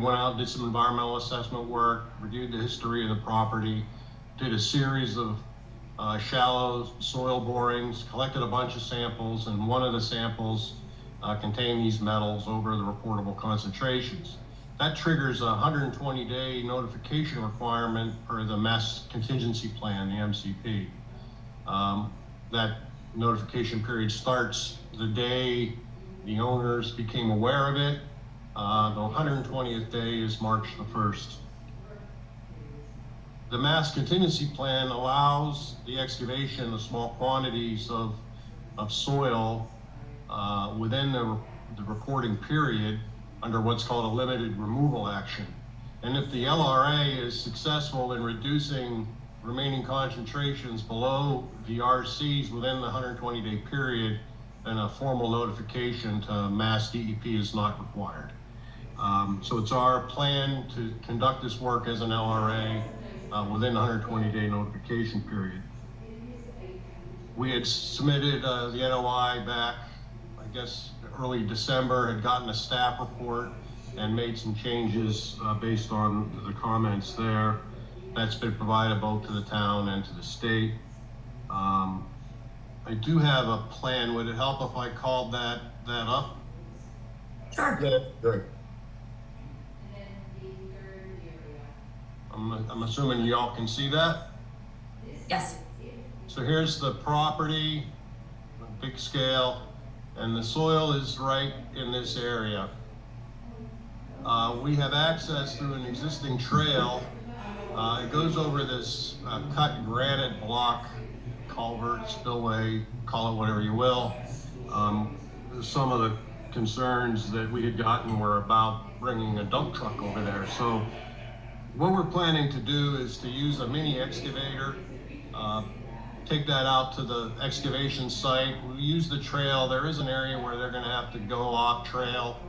went out, did some environmental assessment work, reviewed the history of the property, did a series of shallow soil borings, collected a bunch of samples, and one of the samples contained these metals over the reportable concentrations. That triggers a 120-day notification requirement per the Mass Contingency Plan, the MCP. That notification period starts the day the owners became aware of it. The 120th day is March the 1st. The Mass Contingency Plan allows the excavation of small quantities of soil within the reporting period under what's called a limited removal action. And if the LRA is successful in reducing remaining concentrations below the RCs within the 120-day period, then a formal notification to Mass DEP is not required. So it's our plan to conduct this work as an LRA within the 120-day notification period. We had submitted the NOI back, I guess, early December, had gotten a staff report and made some changes based on the comments there. That's been provided both to the town and to the state. I do have a plan. Would it help if I called that up? Sure. Yeah, great. I'm assuming y'all can see that. Yes. So here's the property, big scale, and the soil is right in this area. We have access through an existing trail. It goes over this cut granite block, culvert, spillway, call it whatever you will. Some of the concerns that we had gotten were about bringing a dump truck over there. So what we're planning to do is to use a mini excavator, take that out to the excavation site. We use the trail. There is an area where they're going to have to go off trail.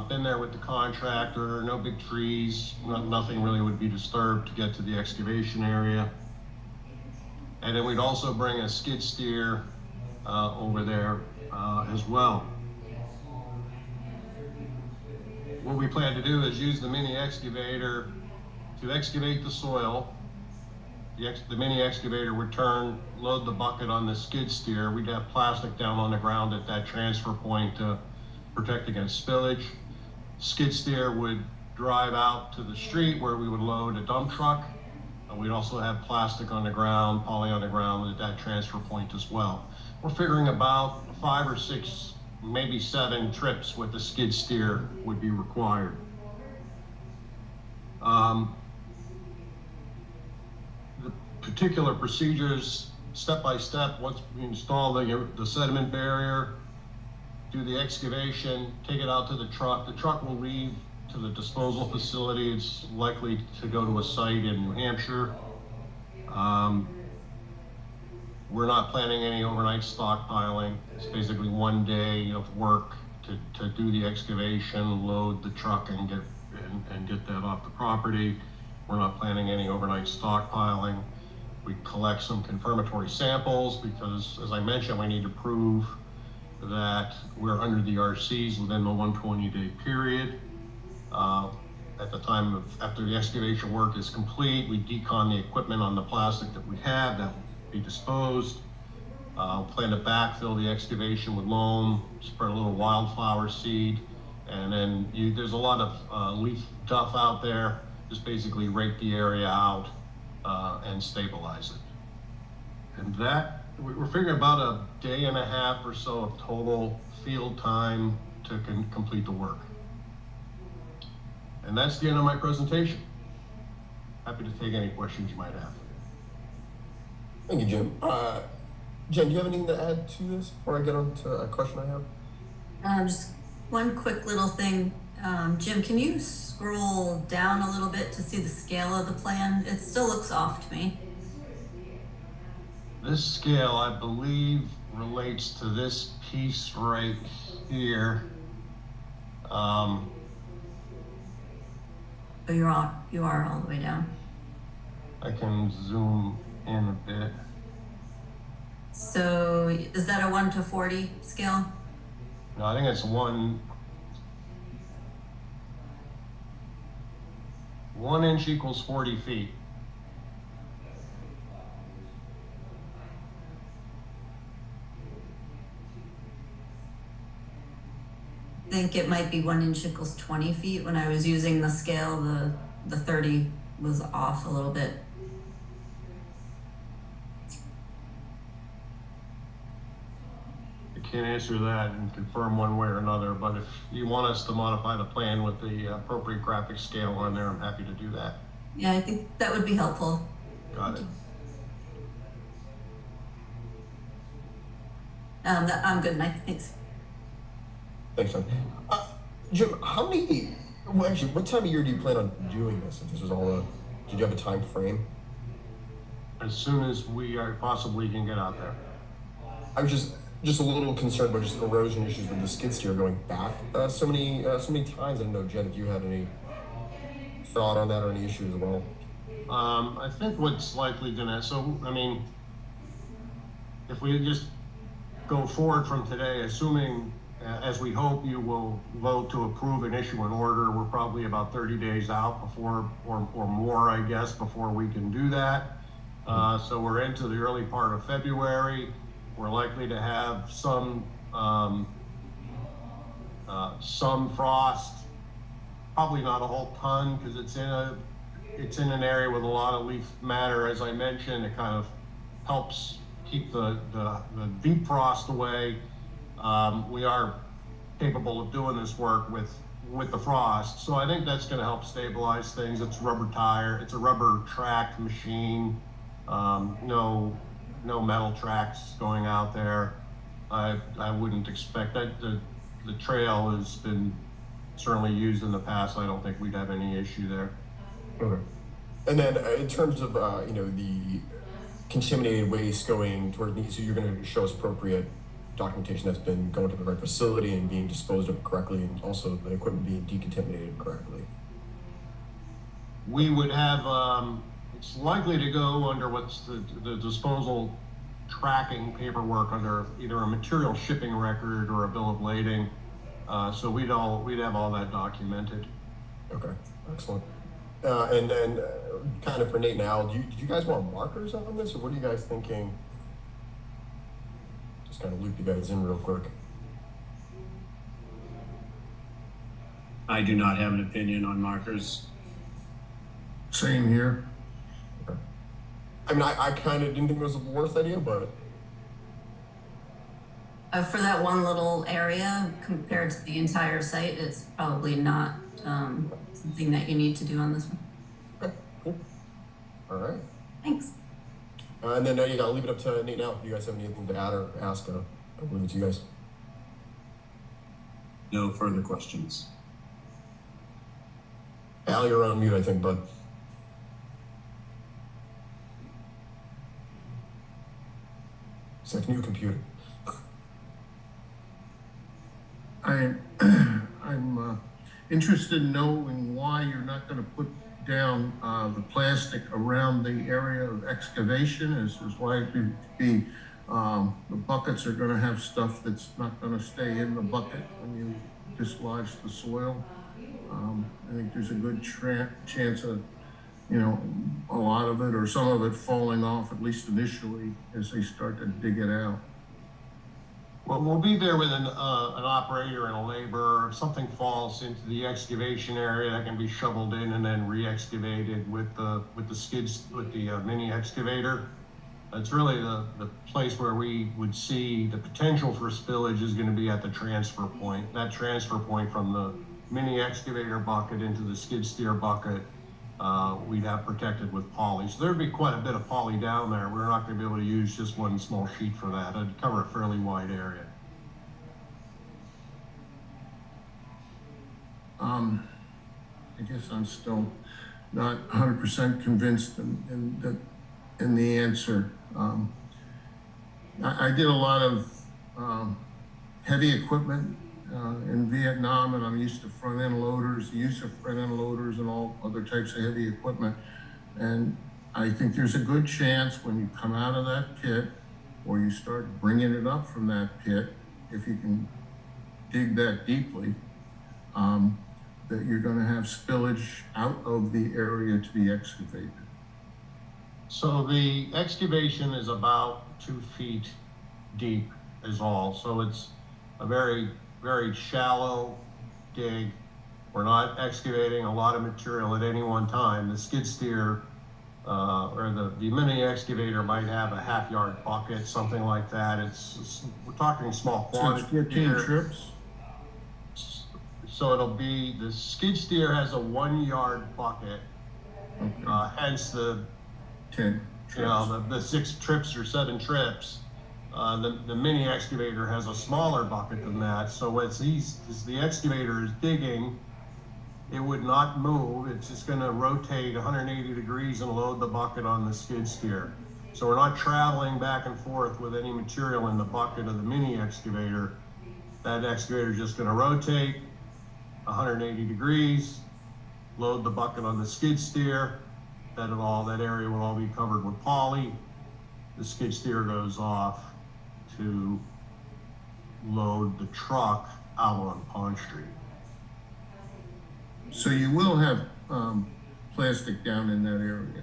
Been there with the contractor, no big trees, nothing really would be disturbed to get to the excavation area. And then we'd also bring a skid steer over there as well. What we plan to do is use the mini excavator to excavate the soil. The mini excavator would load the bucket on the skid steer. We'd have plastic down on the ground at that transfer point to protect against spillage. Skid steer would drive out to the street where we would load a dump truck. We'd also have plastic on the ground, poly on the ground at that transfer point as well. We're figuring about 5 or 6, maybe 7 trips with the skid steer would be required. The particular procedures, step by step, once we install the sediment barrier, do the excavation, take it out to the truck. The truck will leave to the disposal facility. It's likely to go to a site in New Hampshire. We're not planning any overnight stockpiling. It's basically one day of work to do the excavation, load the truck, and get that off the property. We're not planning any overnight stockpiling. We collect some confirmatory samples because, as I mentioned, we need to prove that we're under the RCs within the 120-day period. At the time after the excavation work is complete, we decon the equipment on the plastic that we have that will be disposed. Plan to backfill the excavation with loam, spread a little wildflower seed, and then there's a lot of leaf duff out there. Just basically rake the area out and stabilize it. And that, we're figuring about a day and a half or so of total field time to complete the work. And that's the end of my presentation. Happy to take any questions you might have. Thank you, Jim. Jen, do you have anything to add to this before I get on to a question I have? Just one quick little thing. Jim, can you scroll down a little bit to see the scale of the plan? It still looks off to me. This scale, I believe, relates to this piece right here. But you are all the way down. I can zoom in a bit. So is that a 1:40 scale? No, I think it's 1. 1 inch equals 40 feet. I think it might be 1 inch equals 20 feet. When I was using the scale, the 30 was off a little bit. I can't answer that and confirm one way or another, but if you want us to modify the plan with the appropriate graphic scale on there, I'm happy to do that. Yeah, I think that would be helpful. Got it. I'm good, Mike. Thanks. Thanks, John. Jim, how many? Well, actually, what time of year do you plan on doing this? If this was all a, did you have a time frame? As soon as we possibly can get out there. I was just a little concerned about just erosion issues with the skid steer going back so many times. I didn't know, Jen, if you had any thought on that or any issues as well. I think what's likely gonna, so, I mean, if we just go forward from today, assuming, as we hope, you will vote to approve and issue an order, we're probably about 30 days out before, or more, I guess, before we can do that. So we're into the early part of February. We're likely to have some frost, probably not a whole ton, because it's in an area with a lot of leaf matter. As I mentioned, it kind of helps keep the deep frost away. We are capable of doing this work with the frost, so I think that's going to help stabilize things. It's a rubber track machine. No metal tracks going out there. I wouldn't expect that. The trail has been certainly used in the past. I don't think we'd have any issue there. Okay. And then in terms of the contaminated waste going toward the, so you're going to show us appropriate documentation that's been going to the right facility and being disposed of correctly, and also the equipment being decontaminated correctly. We would have, it's likely to go under what's the disposal tracking paperwork under either a material shipping record or a bill of lading. So we'd have all that documented. Okay, excellent. And then kind of for Nate and Al, do you guys want markers on this, or what are you guys thinking? Just kind of loop you guys in real quick. I do not have an opinion on markers. Same here. Okay. I mean, I kind of didn't think it was the worst idea, but For that one little area compared to the entire site, it's probably not something that you need to do on this one. okay, cool. All right. Thanks. And then I'll leave it up to Nate now. If you guys have anything to add or ask, I'll leave it to you guys. No further questions. Al, you're on mute, I think, bud. It's like a new computer. I'm interested in knowing why you're not going to put down the plastic around the area of excavation. Is likely to be the buckets are going to have stuff that's not going to stay in the bucket when you dislodge the soil. I think there's a good chance of, a lot of it or some of it falling off, at least initially, as they start to dig it out. Well, we'll be there with an operator and a laborer. If something falls into the excavation area, that can be shoveled in and then re-excavated with the mini excavator. It's really the place where we would see the potential for spillage is going to be at the transfer point. That transfer point from the mini excavator bucket into the skid steer bucket, we'd have protected with poly. So there'd be quite a bit of poly down there. We're not going to be able to use just one small sheet for that. It'd cover a fairly wide area. I guess I'm still not 100% convinced in the answer. I did a lot of heavy equipment in Vietnam, and I'm used to front-end loaders, the use of front-end loaders and all other types of heavy equipment. And I think there's a good chance when you come out of that pit or you start bringing it up from that pit, if you can dig that deeply, that you're gonna have spillage out of the area to be excavated? So the excavation is about 2 feet deep is all. So it's a very, very shallow dig. We're not excavating a lot of material at any one time. The skid steer or the mini excavator might have a half-yard bucket, something like that. We're talking small So it's quantity 14 here. trips? So it'll be, the skid steer has a 1-yard bucket, Okay, hence the 10 trips. the 6 trips or 7 trips. The mini excavator has a smaller bucket than that. So as the excavator is digging, it would not move. It's just going to rotate 180 degrees and load the bucket on the skid steer. So we're not traveling back and forth with any material in the bucket of the mini excavator. That excavator is just going to rotate 180 degrees, load the bucket on the skid steer. That area will all be covered with poly. The skid steer goes off to load the truck out on Pond Street. So you will have plastic down in that area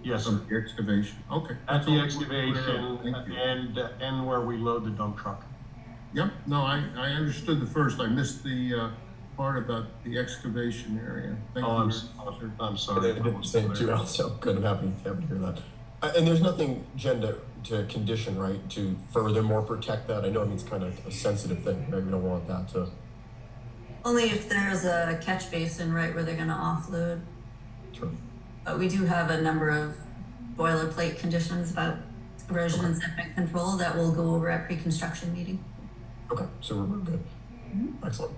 Yes, sir. of the excavation? Okay. At that's the all we excavation Thank you. and where we load the dump truck. Yep, no, I understood the first. I missed the part about the excavation area. Thank Oh, you. I'm I sorry. did the same too, Al, so good. I'm happy to hear that. And there's nothing, Jen, to condition, right, to furthermore protect that? I know it's kind of a sensitive thing. Maybe we don't want that to. Only if there's a catch basin right where they're gonna offload. Sure. But we do have a number of boilerplate conditions about erosion and sediment control that we'll go over at pre-construction meeting. Okay, so we're good. Excellent.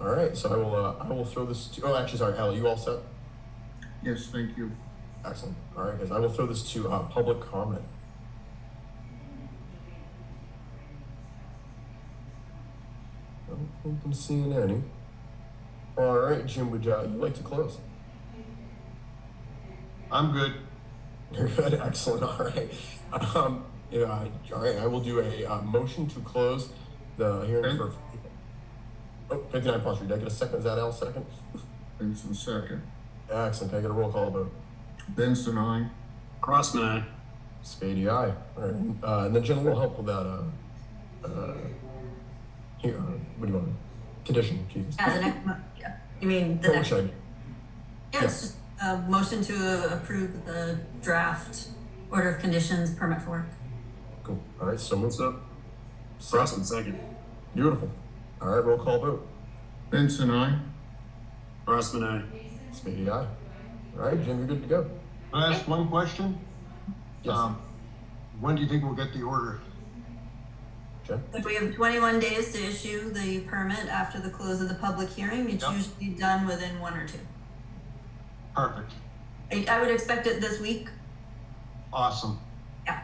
All right, so I will throw this to. Oh, actually, sorry, Al, you all set? Yes, thank you. Excellent. All right, guys, I will throw this to public comment. I don't think I'm seeing any. All right, Jim, would you like to close? I'm good. You're good. Excellent. All right. Yeah, all right. I will do a motion to close the hearing for. Oh, 59 Pond Street. Did I get a second? Is that Al second? Benson second. Excellent. Can I get a roll call vote? Benson, aye. Crossman, aye. Spady, aye. All right. And then Jen will help with that. Here. What do you want? Condition. Jesus. Yeah, the next, yeah, you mean the What next, should I? yeah, it's just a motion to approve the draft order of conditions permit for work. Cool. All right. So moved. What's up? Crossman, second. Beautiful. All right. Roll call vote. Benson, aye. Crossman, aye. Spady, aye. All right, Jim, you're good to go. Can I ask one question? Yes. When do you think we'll get the order? Jen. If we have 21 days to issue the permit after the close of the public hearing, it's Yep. usually done within 1 or 2. Perfect. I would expect it this week. Awesome. Yeah.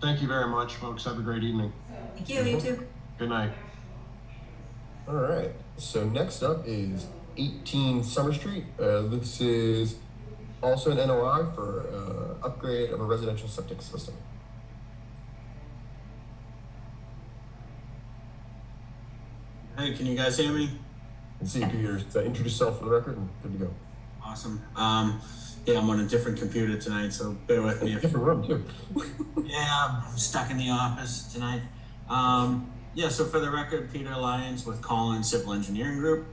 Thank you very much, folks. Have a great evening. Thank you, you too. Good night. All right. So next up is 18 Summer Street. This is also an NOI for upgrade of a residential septic system. Hey, can you guys hear me? And see, Peter, introduce yourself for the record and good to go. Awesome. Yeah, I'm on a different computer tonight, so bear with me. Different room too. Yeah, I'm stuck in the office tonight. Yeah, so for the record, Peter Lyons with Collins Civil Engineering Group,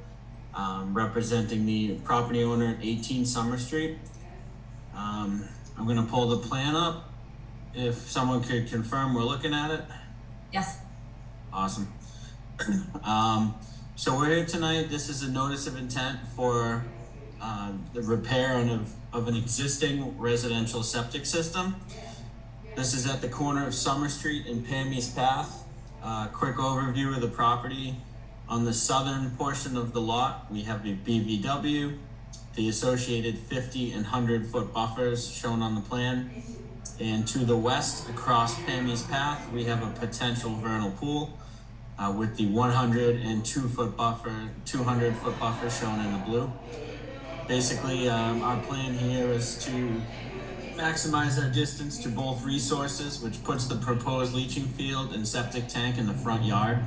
representing the property owner at 18 Summer Street. I'm gonna pull the plan up. If someone could confirm we're looking at it. Yes. Awesome. So we're here tonight. This is a notice of intent for the repair of an existing residential septic system. This is at the corner of Summer Street and Pam East Path. Quick overview of the property. On the southern portion of the lot, we have a BVW, the associated 50 and 100 foot buffers shown on the plan. And to the west, across Pam East Path, we have a potential vernal pool with the 102 foot buffer, 200 foot buffer shown in the blue. Basically, our plan here is to maximize our distance to both resources, which puts the proposed leaching field and septic tank in the front yard.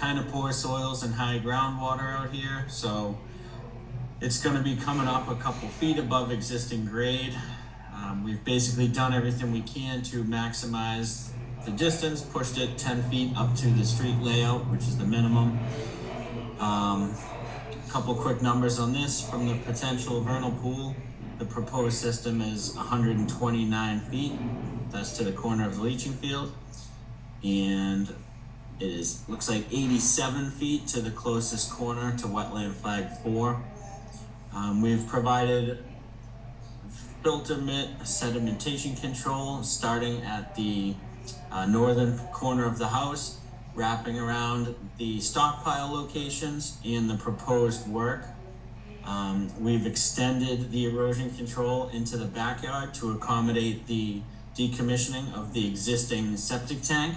kind of poor soils and high groundwater out here, so it's going to be coming up a couple feet above existing grade. We've basically done everything we can to maximize the distance, pushed it 10 feet up to the street layout, which is the minimum. Couple quick numbers on this from the potential vernal pool. The proposed system is 129 feet. That's to the corner of the leaching field. And it is, looks like 87 feet to the closest corner to wetland flag 4. We've provided filter mitt sedimentation control starting at the northern corner of the house, wrapping around the stockpile locations and the proposed work. We've extended the erosion control into the backyard to accommodate the decommissioning of the existing septic tank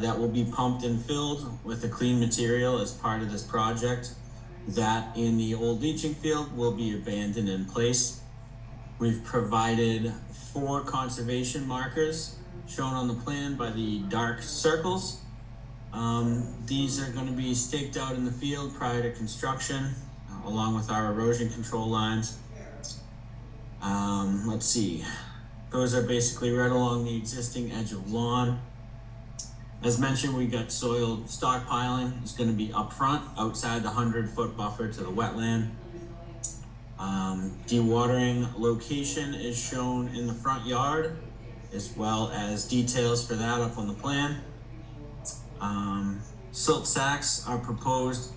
that will be pumped and filled with a clean material as part of this project. That in the old leaching field will be abandoned in place. We've provided 4 conservation markers shown on the plan by the dark circles. These are going to be staked out in the field prior to construction, along with our erosion control lines. Let's see. Those are basically right along the existing edge of lawn. As mentioned, we got soil stockpiling. It's going to be up front, outside the 100-foot buffer to the wetland. Dewatering location is shown in the front yard, as well as details for that up on the plan. Silt sacks are proposed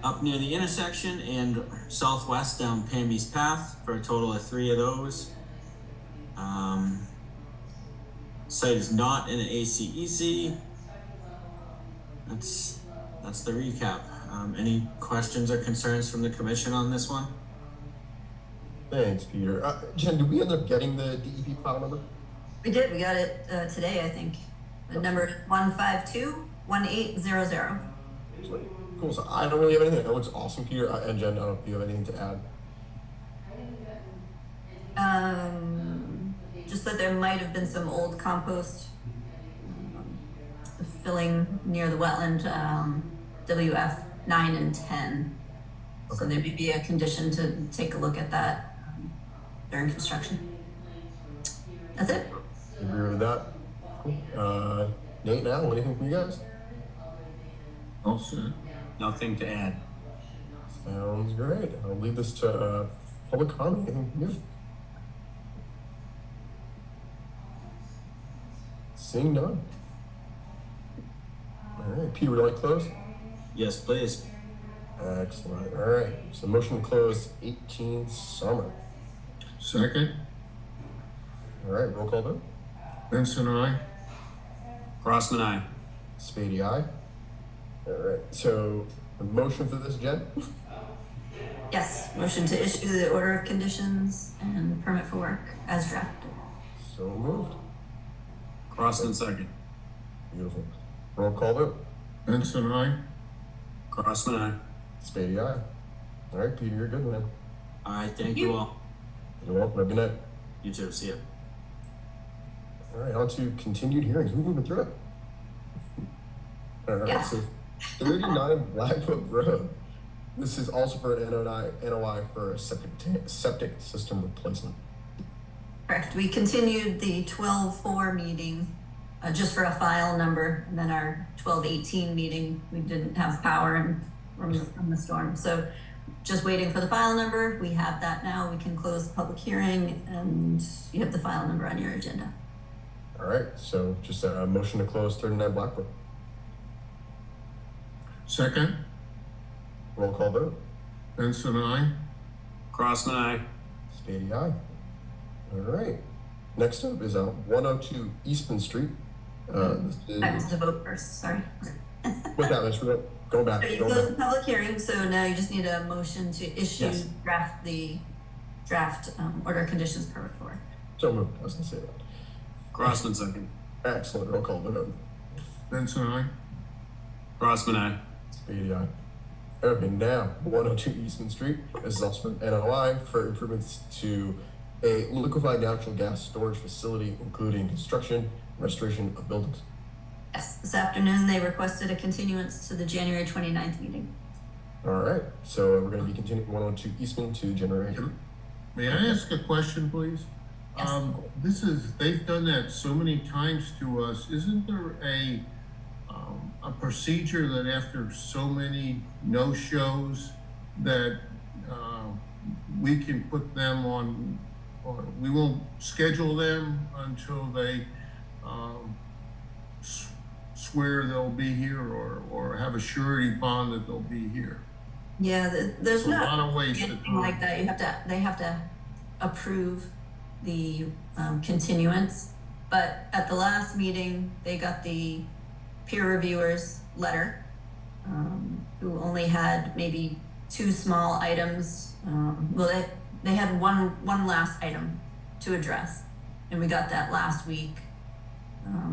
up near the intersection and southwest down Pamby's Path for a total of 3 of those. Site is not in an ACEC. That's the recap. Any questions or concerns from the commission on this one? Thanks, Peter. Jen, did we end up getting the DEP file number? We did, we got it today, I think. The number 1521800. Sweet. Cool. So I don't really have anything. That looks awesome, Peter. And Jen, I don't know if you have anything to add. Just that there might have been some old compost filling near the wetland, WF 9 and 10. So Okay. there may be a condition to take a look at that during construction. That's it. Agree with that. Cool. Nate, now, anything from you guys? All set. Nothing to add. Sounds great. I'll leave this to public comment. Anything from you? Seeing none. All right, Peter, would you like to close? Yes, please. Excellent. All right. So motion to close 18th summer. Second, All right, roll call vote. Benson, aye. Crossman, aye. Spady, aye. All right. So the motion for this, Jen? Yes, motion to issue the order of conditions and permit for work as drafted. So moved. Crossman, second. Beautiful. Roll call vote. Benson, aye. Crossman, aye. Spady, aye. All right, Peter, you're good, man. All right, thank you all. You're welcome. Have a good night. You too. See ya. All right, on to continued hearings. We're moving through it. All right, Yeah. so 39 Blackfoot Road. This is also for an NOI for a septic system replacement. Correct. We continued the 12-4 meeting just for a file number, and then our 12-18 meeting, we didn't have power and from the storm. So just waiting for the file number. We have that now. We can close the public hearing, and you have the file number on your agenda. All right, so just a motion to close 39 Blackfoot. Second, Roll call vote. Benson, aye. Crossman, aye. Spady, aye. All right. Next up is 102 Easton Street. This is, I was to vote first, sorry. with that, Mr. Going back. So you Going closed the back. public hearing, so now you just need a motion to issue Yes. draft order of conditions permit for. So moved. I was going to say that. Crossman, second. Excellent. Roll call vote. Benson, aye. Crossman, aye. Spady, aye. Okay, now 102 Eastman Street. This is also for NOI for improvements to a liquefied natural gas storage facility, including construction, and restoration of buildings. Yes, this afternoon they requested a continuance to the January 29th meeting. All right, so we're gonna be continuing 102 Eastman to January. May I ask a question, please? Yes. They've done that so many times to us. Isn't there a procedure that after so many no-shows that, we can put them on, or we won't schedule them until they, swear they'll be here or have a surety bond that they'll be here? Yeah, there's It's a lot not of ways to anything like that. They have to approve the continuance. But at the last meeting, they got the peer reviewers letter, who only had maybe 2 small items. Well, they had one last item to address, and we got that last week.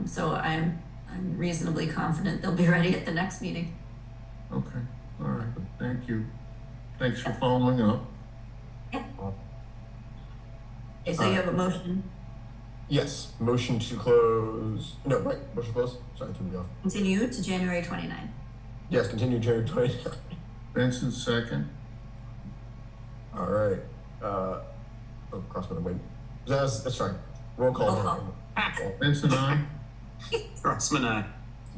So I'm reasonably confident they'll be ready at the next meeting. Okay, all right, thank you. Thanks for following up. Okay, so you have a motion, Yes, motion to close, no, right, motion to close, sorry, threw me off. continue to January 29th. Yes, continue January 29th. Benson, second. All right, oh, Crossman, wait, that's right, roll call. Roll call. Benson, aye. Crossman, aye.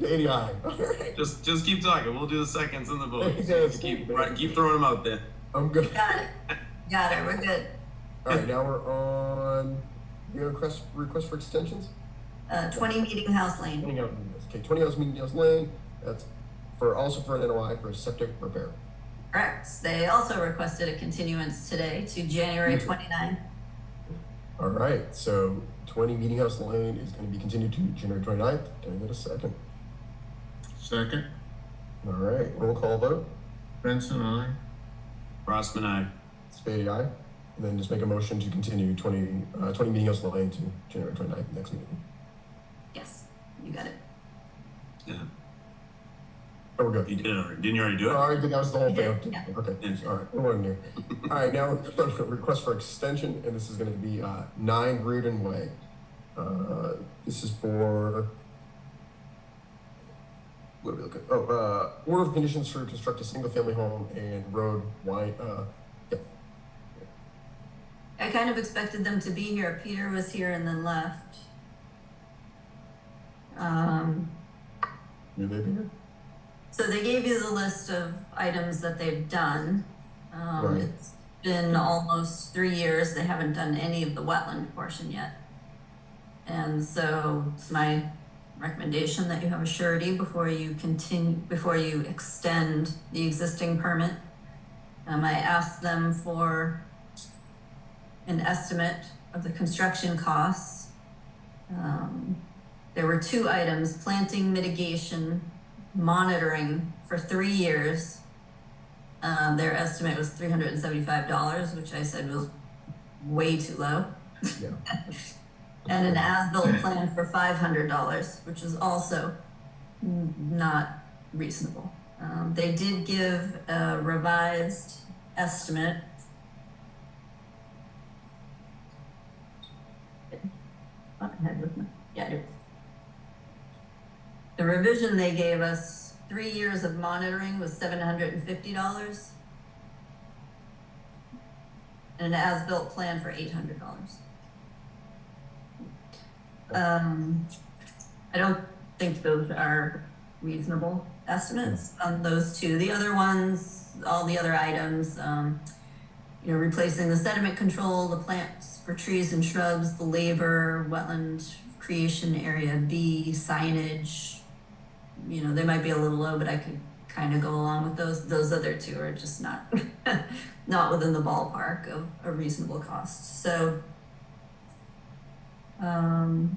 80 aye, all right, Just keep talking. We'll do the seconds and the votes. Yes. Keep throwing them out there. I'm good. Got it. Got it. We're good. All right, now we're on, you have request for extensions? 20 Meeting House Lane. 20 House Meeting House Lane, that's also for an NOI for a septic repair. Correct. They also requested a continuance today to January 29th. All right, so 20 Meeting House Lane is going to be continued to January 29th. Can I get a second? Second. All right, roll call vote. Benson, aye. Crossman, aye. Spade, aye. And then just make a motion to continue 20 Meeting House Lane to January 29th, next meeting. Yes, you got it. Yeah, Oh, we're good. you did it already. Didn't you already do it? All right, that was the whole thing. Yeah. Okay, Yeah. all right, we're on here. All right, now we're on for request for extension, and this is going to be 9 Reardon Way. This is for, what are we looking at? Oh, order of conditions for construct a single-family home and road wide, yeah. I kind of expected them to be here. Peter was here and then left. Will they be here? So they gave you the list of items that they've done. Right. It's been almost 3 years. They haven't done any of the wetland portion yet. And so it's my recommendation that you have a surety before you extend the existing permit. I asked them for an estimate of the construction costs. There were 2 items: planting mitigation, monitoring for 3 years. Their estimate was $375, which I said was way too low. Yeah. And an as-built plan for $500, which is also not reasonable. They did give a revised estimate. Yeah, I do. The revision they gave us, 3 years of monitoring, was $750. And an as-built plan for $800. I don't think those are reasonable estimates on those 2. The other ones, all the other items, replacing the sediment control, the plants for trees and shrubs, the labor, wetland creation area B, signage, they might be a little low, but I could kind of go along with those. Those other 2 are just not, not within the ballpark of a reasonable cost. So, I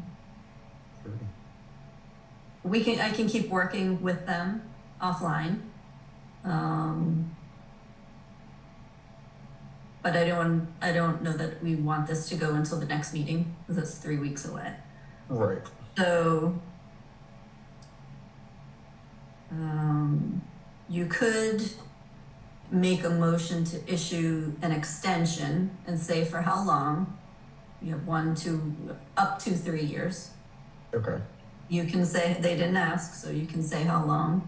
can keep working with them offline. But I don't know that we want this to go until the next meeting, because it's 3 weeks away. Right. So, you could make a motion to issue an extension and say for how long. You have up to 3 years. Okay. You can say, they didn't ask, so you can say how long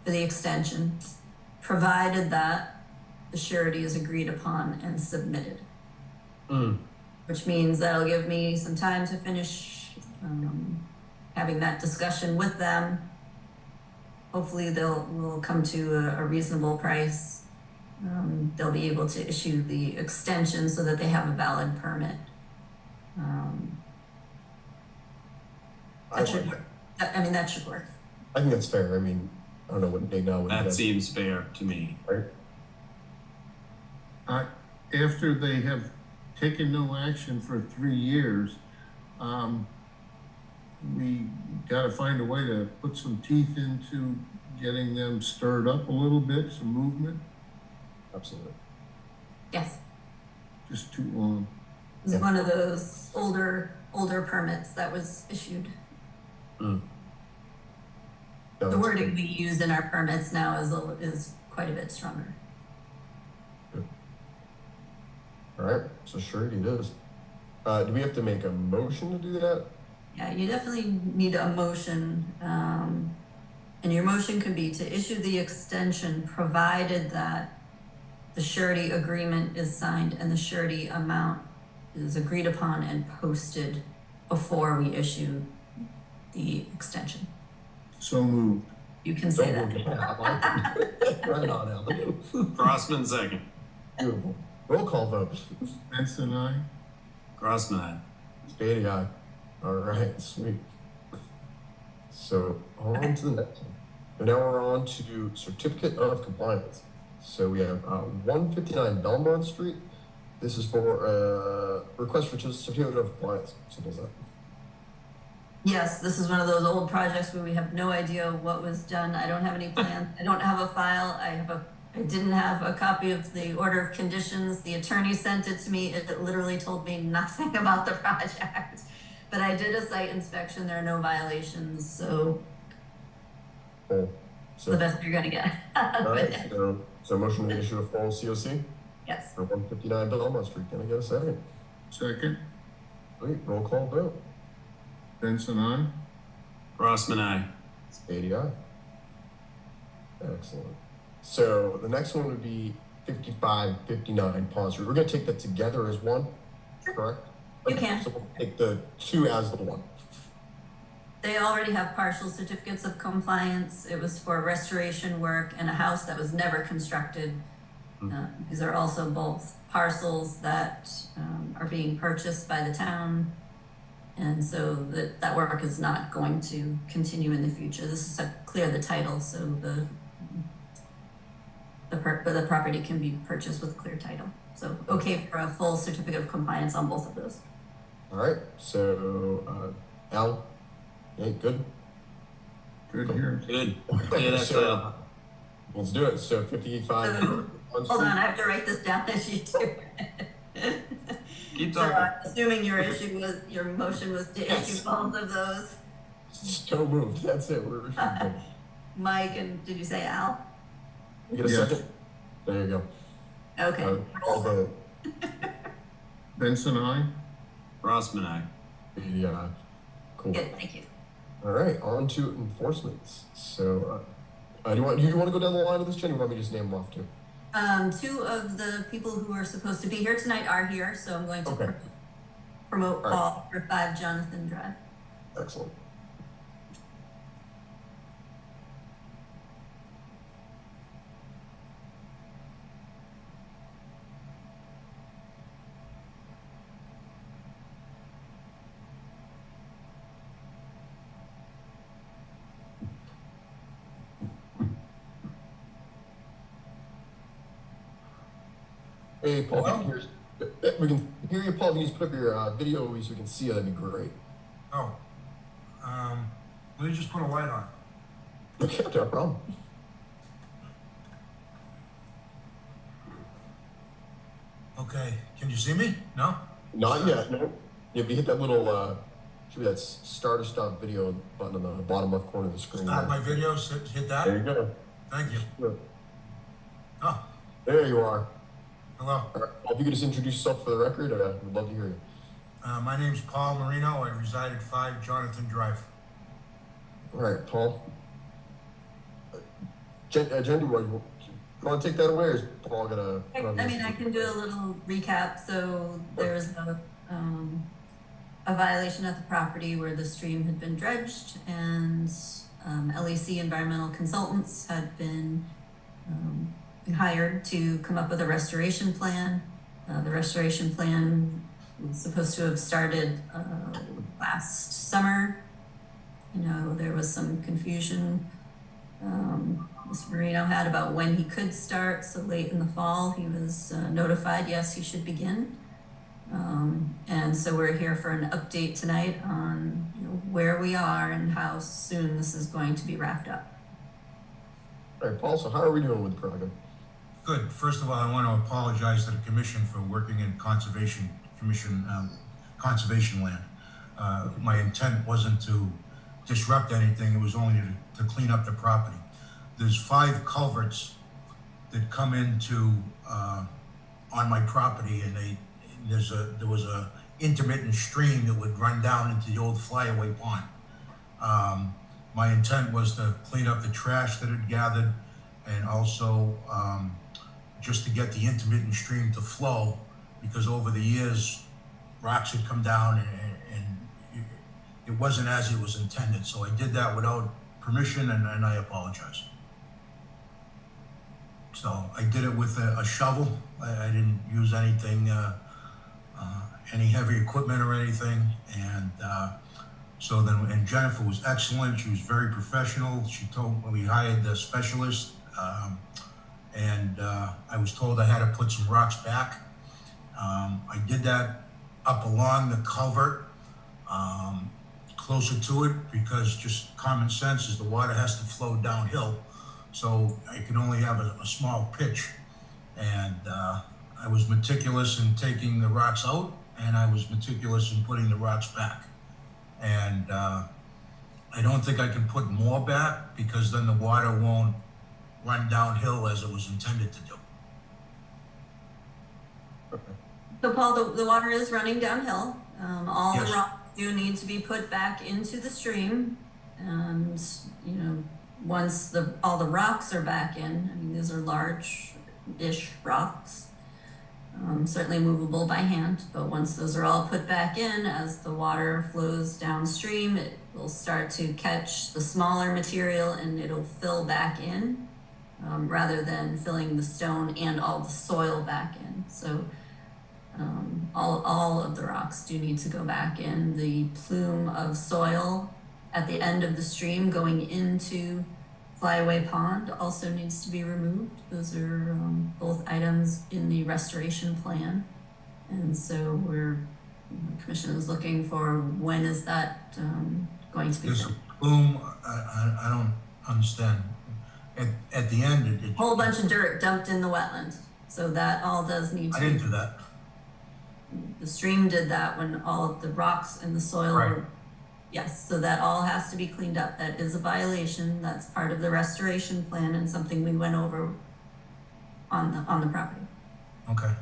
for the extension, provided that the surety is agreed upon and submitted. Which means that'll give me some time to finish having that discussion with them. Hopefully we'll come to a reasonable price. They'll be able to issue the extension so that they have a valid permit. That should work. I think that's fair. I mean, I don't know what they know. That seems fair to me. Right? After they have taken no action for 3 years, we gotta find a way to put some teeth into getting them stirred up a little bit, some movement. Absolutely. Yes, Just too long. it's one of those older permits that was issued. No, The that's wording good. we use in our permits now is quite a bit stronger. All right, so surety it is. Do we have to make a motion to do that? Yeah, you definitely need a motion, and your motion could be to issue the extension provided that the surety agreement is signed and the surety amount is agreed upon and posted before we issue the extension. So moved. You can say that. Right on, Alan. Crossman second. Beautiful. Roll call vote. Benson, aye? Crossman aye. Spady, aye. All right, sweet. So on to the next one. And now we're on to certificate of compliance. So we have 159 Belmont Street. This is for request for certificate of compliance. Simple as that. Yes, this is one of those old projects where we have no idea what was done. I don't have any plans. I don't have a file. I didn't have a copy of the order of conditions. The attorney sent it to me. It literally told me nothing about the project. But I did a site inspection. There are no violations, so Cool. it's the best you're gonna get. All right, so motion to issue a full COC Yes. for 159 Belmont Street. Can I get a second? Second. Sweet, roll call vote. Benson, aye? Crossman aye. Spady, aye. Excellent. So the next one would be 5559 Pond Street. We're gonna take that together as one, correct? You can. So we'll take the two as the one. They already have partial certificates of compliance. It was for restoration work in a house that was never constructed. These are also both parcels that are being purchased by the town. And so that work is not going to continue in the future. This is to clear the title, so the property can be purchased with clear title. So okay for a full certificate of compliance on both of those. All right, so Al, hey, good. Good here. Good. Yeah, that's So, let's do it. So 55. Hold on, I have to write this down as you do. Keep So talking. I'm assuming your motion was to Yes. issue both of those. So moved. That's it. We're issuing. Mike, and did you say Al? You get a Yes. second? There you go. Okay. All vote. Benson, aye? Crossman aye. Yeah. Cool. Good, thank you. All right, on to enforcements. So, do you want to go down the line of this, Jen? Or you want me to just name them off too? Two of the people who are supposed to be here tonight are here, so I'm going to Okay. promote All right. Paul for 5 Jonathan Drive. Excellent. Hey, Paul, we can hear you, Paul. If you just put up your video so we can see you, that'd be great. Oh, let me just put a light on. Okay, no problem. Okay, can you see me? No? Not yet, no. Yeah, if you hit that little, should be that start or stop video button on the bottom left corner of the screen. Start there. my video, hit There that? you go. Thank you. Good. Oh, There you are. hello. All right, Paul, if you could just introduce yourself for the record, we'd love to hear you. My name's Paul Marino. I reside at 5 Jonathan Drive. All right, Paul. Jen, you want to take that away, or is Paul gonna? I mean, I can do a little recap. So there's a violation at the property where the stream had been dredged, and LEC Environmental Consultants had been hired to come up with a restoration plan. The restoration plan was supposed to have started last summer. You know, there was some confusion Mr. Marino had about when he could start. So late in the fall, he was notified, yes, he should begin. And so we're here for an update tonight on, you know, where we are and how soon this is going to be wrapped up. All right, Paul, so how are we doing with the project? Good. First of all, I want to apologize to the commission for working in conservation land. My intent wasn't to disrupt anything. It was only to clean up the property. There's 5 culverts that come into on my property, and there was a intermittent stream that would run down into the old flyaway pond. My intent was to clean up the trash that had gathered, and also just to get the intermittent stream to flow, because over the years rocks had come down and it wasn't as it was intended. So I did that without permission, and I apologize. So I did it with a shovel. I didn't use anything, any heavy equipment or anything. And so then, and Jennifer was excellent. She was very professional. She told, we hired the specialist, and I was told I had to put some rocks back. I did that up along the culvert, closer to it, because just common sense is the water has to flow downhill. So I can only have a small pitch. And I was meticulous in taking the rocks out, and I was meticulous in putting the rocks back. And I don't think I can put more back, because then the water won't run downhill as it was intended to do. So Paul, the water is running downhill. All Yes. the rocks do need to be put back into the stream. And, you know, once all the rocks are back in, I mean, these are large-ish rocks, certainly movable by hand, but once those are all put back in, as the water flows downstream, it will start to catch the smaller material and it'll fill back in, rather than filling the stone and all the soil back in. So all of the rocks do need to go back in. The plume of soil at the end of the stream going into Flyaway Pond also needs to be removed. Those are both items in the restoration plan. And so the commission is looking for, when is that going to be There's done? a plume, I don't understand. At the end, A whole bunch of dirt dumped in the wetland. So that all does need to I be. didn't do that. The stream did that when all of the rocks and the soil Right. were, yes, so that all has to be cleaned up. That is a violation. That's part of the restoration plan and something we went over on the property. Okay.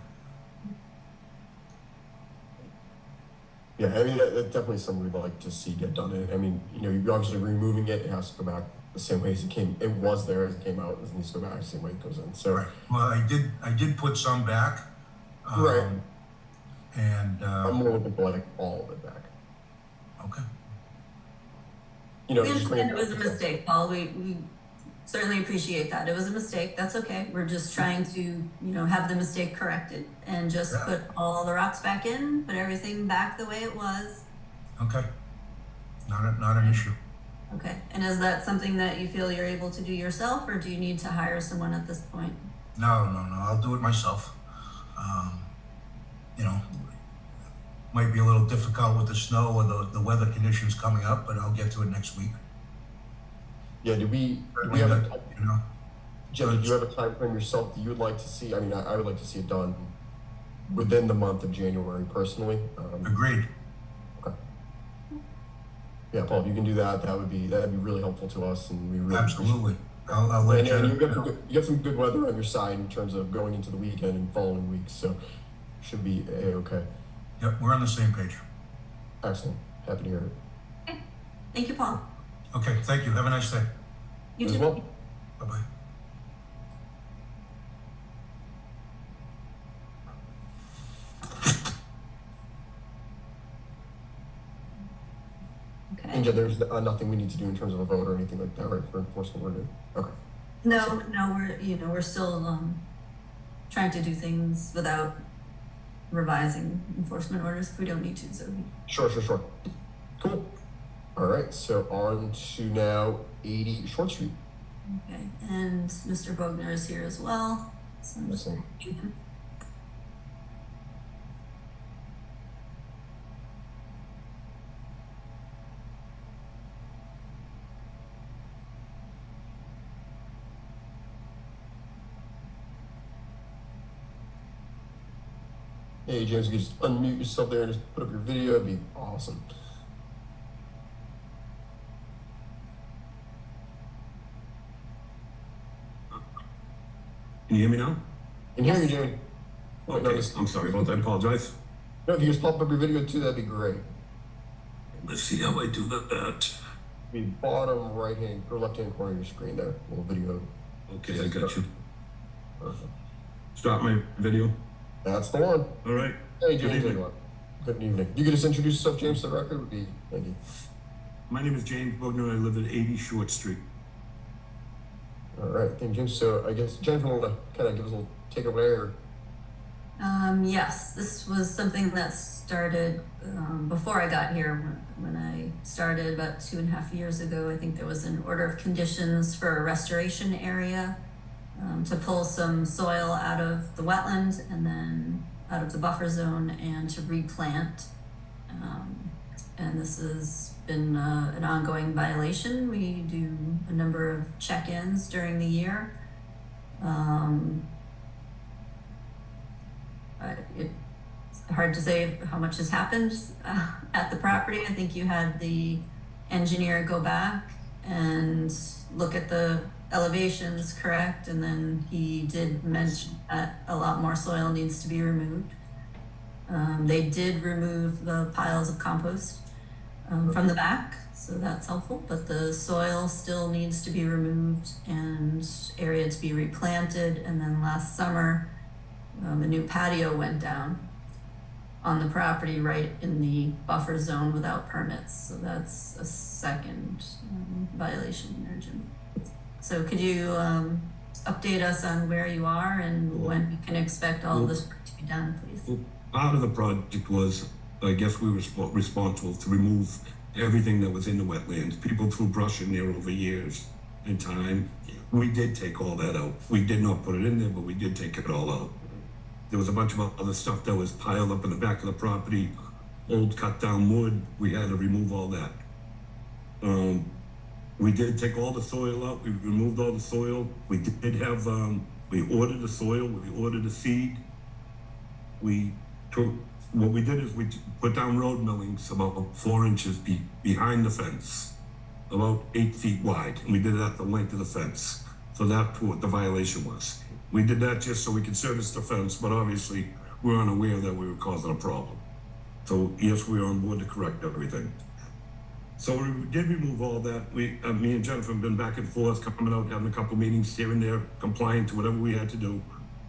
Yeah, I mean, that's definitely something we'd like to see get done. I mean, you know, you're obviously removing it. It has to go back the same way as it came. It was there as it came out. It needs to go back the same way it goes in. So, Right. Well, I did put some back. Right. And I'm more looking for like all of it back. okay. You know, We just understand it was a mistake, Paul. We certainly appreciate that. It was a mistake. That's okay. We're just trying to, you know, have the mistake corrected and just Yeah. put all the rocks back in, put everything back the way it was. Okay. Not an issue. Okay. And is that something that you feel you're able to do yourself, or do you need to hire someone at this point? No. I'll do it myself. You know, might be a little difficult with the snow or the weather conditions coming up, but I'll get to it next week. Yeah, do we have a, You know, Jen, do you have a time frame yourself that you would like to see? I mean, I would like to see it done within the month of January personally. agreed. Okay. Yeah, Paul, if you can do that, that'd be really helpful to us, and we really Absolutely. I'll let And you. you got some good weather on your side in terms of going into the weekend and following weeks, so should be okay. Yep, we're on the same page. Excellent. Happy to hear it. Thank you, Paul. Okay, thank you. Have a nice day. You As too. well. Bye-bye. Okay. And yeah, there's nothing we need to do in terms of a vote or anything like that, right, for enforcement, we're good? Okay. No, we're still trying to do things without revising enforcement orders if we don't need to. So Sure. Cool. All right, so on to now 80 Short Street. okay, and Mr. Bogner is here as well. So I'm just Missing. gonna mute him. Hey, James, you could just unmute yourself there and just put up your video. It'd be awesome. Can you hear me now? Can hear you, Jamie. Wait, no, Okay, this- I'm sorry about that, I apologize. No, if you just pop up your video too, that'd be great. Let's see how I do that. The bottom right hand or left hand corner of your screen there, little video. Okay, I got you. Perfect. Start my video. That's the one. All right. Hey, Good James. evening. There you are. Good evening. You could just introduce yourself, James, to the record. Would be thank you. My name is James Bogner. I live at 80 Short Street. All right, thank you, James. So I guess Jennifer want to kind of give us a little takeaway or Yes, this was something that started before I got here. When I started about 2.5 years ago, I think there was an order of conditions for a restoration area to pull some soil out of the wetland and then out of the buffer zone and to replant. And this has been an ongoing violation. We do a number of check-ins during the year. It's hard to say how much has happened at the property. I think you had the engineer go back and look at the elevations, correct? And then he did mention that a lot more soil needs to be removed. They did remove the piles of compost from the back, so that's helpful, but the soil still needs to be removed and area to be replanted. And then last summer, a new patio went down on the property right in the buffer zone without permits. So that's a second violation there, Jim. So could you update us on where you are and when we can expect all of this work to be done, please? Well, part of the project was, I guess we were responsible to remove everything that was in the wetlands. People threw brush in there over years and time. We did take all that out. We did not put it in there, but we did take it all out. There was a bunch of other stuff that was piled up in the back of the property, old cut down wood. We had to remove all that. We did take all the soil out. We removed all the soil. We did have, we ordered the soil, we ordered the seed. We took, what we did is we put down road millings about 4 inches behind the fence, about 8 feet wide. And we did it at the length of the fence. So that's what the violation was. We did that just so we could service the fence, but obviously we were unaware that we were causing a problem. So yes, we are on board to correct everything. So we did remove all that. Me and Jennifer have been back and forth, coming out, having a couple meetings here and there, complying to whatever we had to do.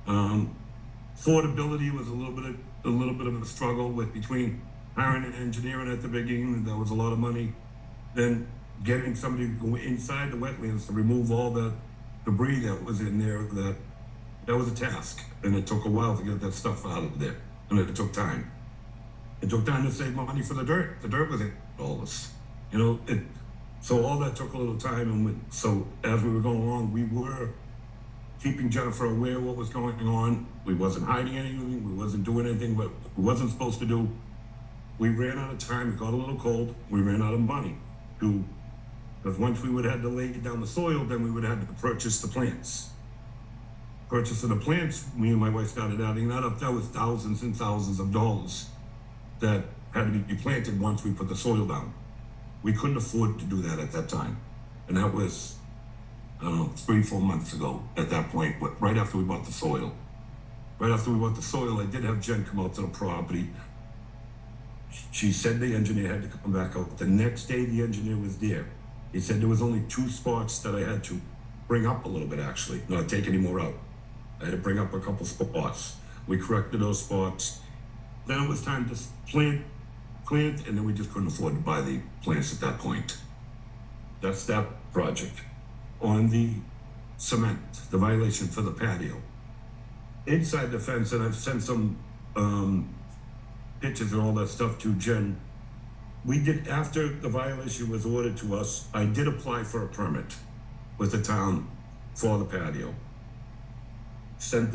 Affordability was a little bit of a struggle with between hiring an engineering at the beginning. That was a lot of money. Then getting somebody to go inside the wetlands to remove all the debris that was in there. That was a task, and it took a while to get that stuff out of there, and it took time. It took time to save money for the dirt. The dirt was in all this, so all that took a little time, and so as we were going along, we were keeping Jennifer aware of what was going on. We wasn't hiding anything. We wasn't doing anything what we wasn't supposed to do. We ran out of time. It got a little cold. We ran out of money because once we would have to lay down the soil, then we would have to purchase the plants. Purchase of the plants, me and my wife started adding that up. That was thousands and thousands of dollars that had to be planted once we put the soil down. We couldn't afford to do that at that time. And that was, I don't know, 3-4 months ago at that point, right after we bought the soil. Right after we bought the soil, I did have Jen come out to the property. She said the engineer had to come back out. The next day the engineer was there. He said there was only 2 spots that I had to bring up a little bit, actually, not take any more out. I had to bring up a couple spots. We corrected those spots. Then it was time to plant, and then we just couldn't afford to buy the plants at that point. That's that project. On the cement, the violation for the patio. Inside the fence, and I've sent some pictures and all that stuff to Jen. We did, after the violation was ordered to us, I did apply for a permit with the town for the patio. Sent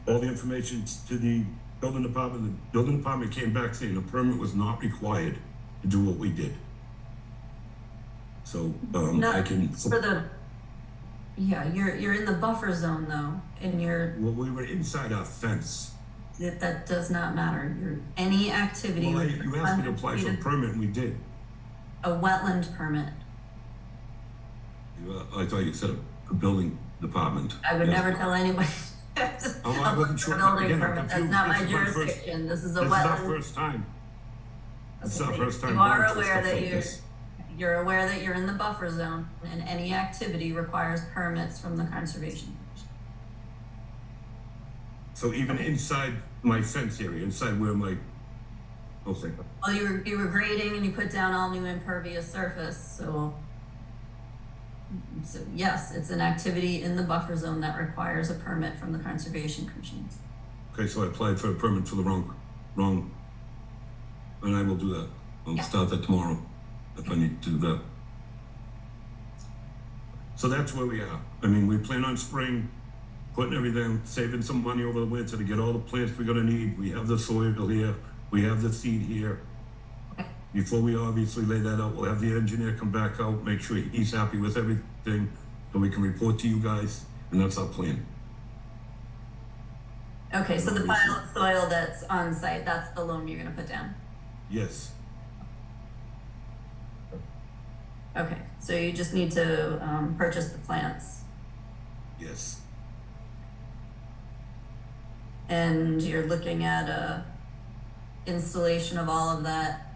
all the information to the building department. The building department came back saying the permit was not required to do what we did. So, Not I can. for the, yeah, you're in the buffer zone though, and Well, we were inside our fence. that does not matter. Any activity. Well, with you asked me to apply for a permit, and we did. a wetland permit. I thought you said a building department. I would Yes. never tell anybody. Oh, I wasn't sure. Building Again, I'm permit. That's confused. not my This is our first- jurisdiction. This is a This is our wetland. first time. This is our Okay, first time. You are going through aware stuff that like this. you're aware that you're in the buffer zone and any activity requires permits from the conservation commission. So even inside my fence area, inside where my, okay, Well, you were grading and you put down all new impervious surface, so yes, it's an activity in the buffer zone that requires a permit from the conservation commission. okay, so I applied for a permit for the wrong, and I will do that. I'll Yeah. start that tomorrow if I need to do that. So that's where we are. I mean, we plan on spring, putting everything, saving some money over the winter to get all the plants we're gonna need. We have the soil here, we have the seed here. Before we obviously lay that out, we'll have the engineer come back out, make sure he's happy with everything, so we can report to you guys, and that's our plan. Okay, so the pile of soil that's on site, that's the loam you're gonna put down? Yes, Okay, so you just need to, purchase the plants, yes. and you're looking at a installation of all of that.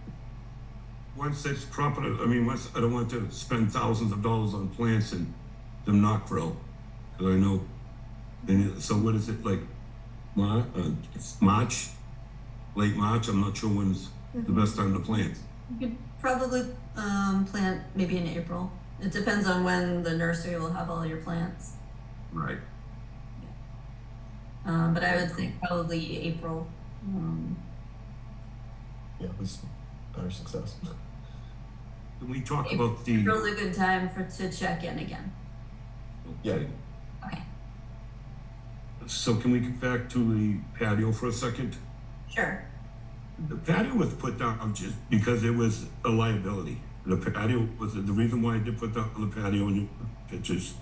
Once it's proper, I mean, once, I don't want to spend thousands of dollars on plants and them not grow. Cause I know, so what is it, like, it's March, late March, I'm not sure when's the best time to plant. You could probably, plant maybe in April. It depends on when the nursery will have all your plants. Right. But I would say probably April. Yeah, at least better success. Can we talk about the? April's a good time to check in again. Yeah. Okay, So can we get back to the patio for a second? sure. The patio was put down just because it was a liability. The patio was, the reason why I did put down the patio in the pictures,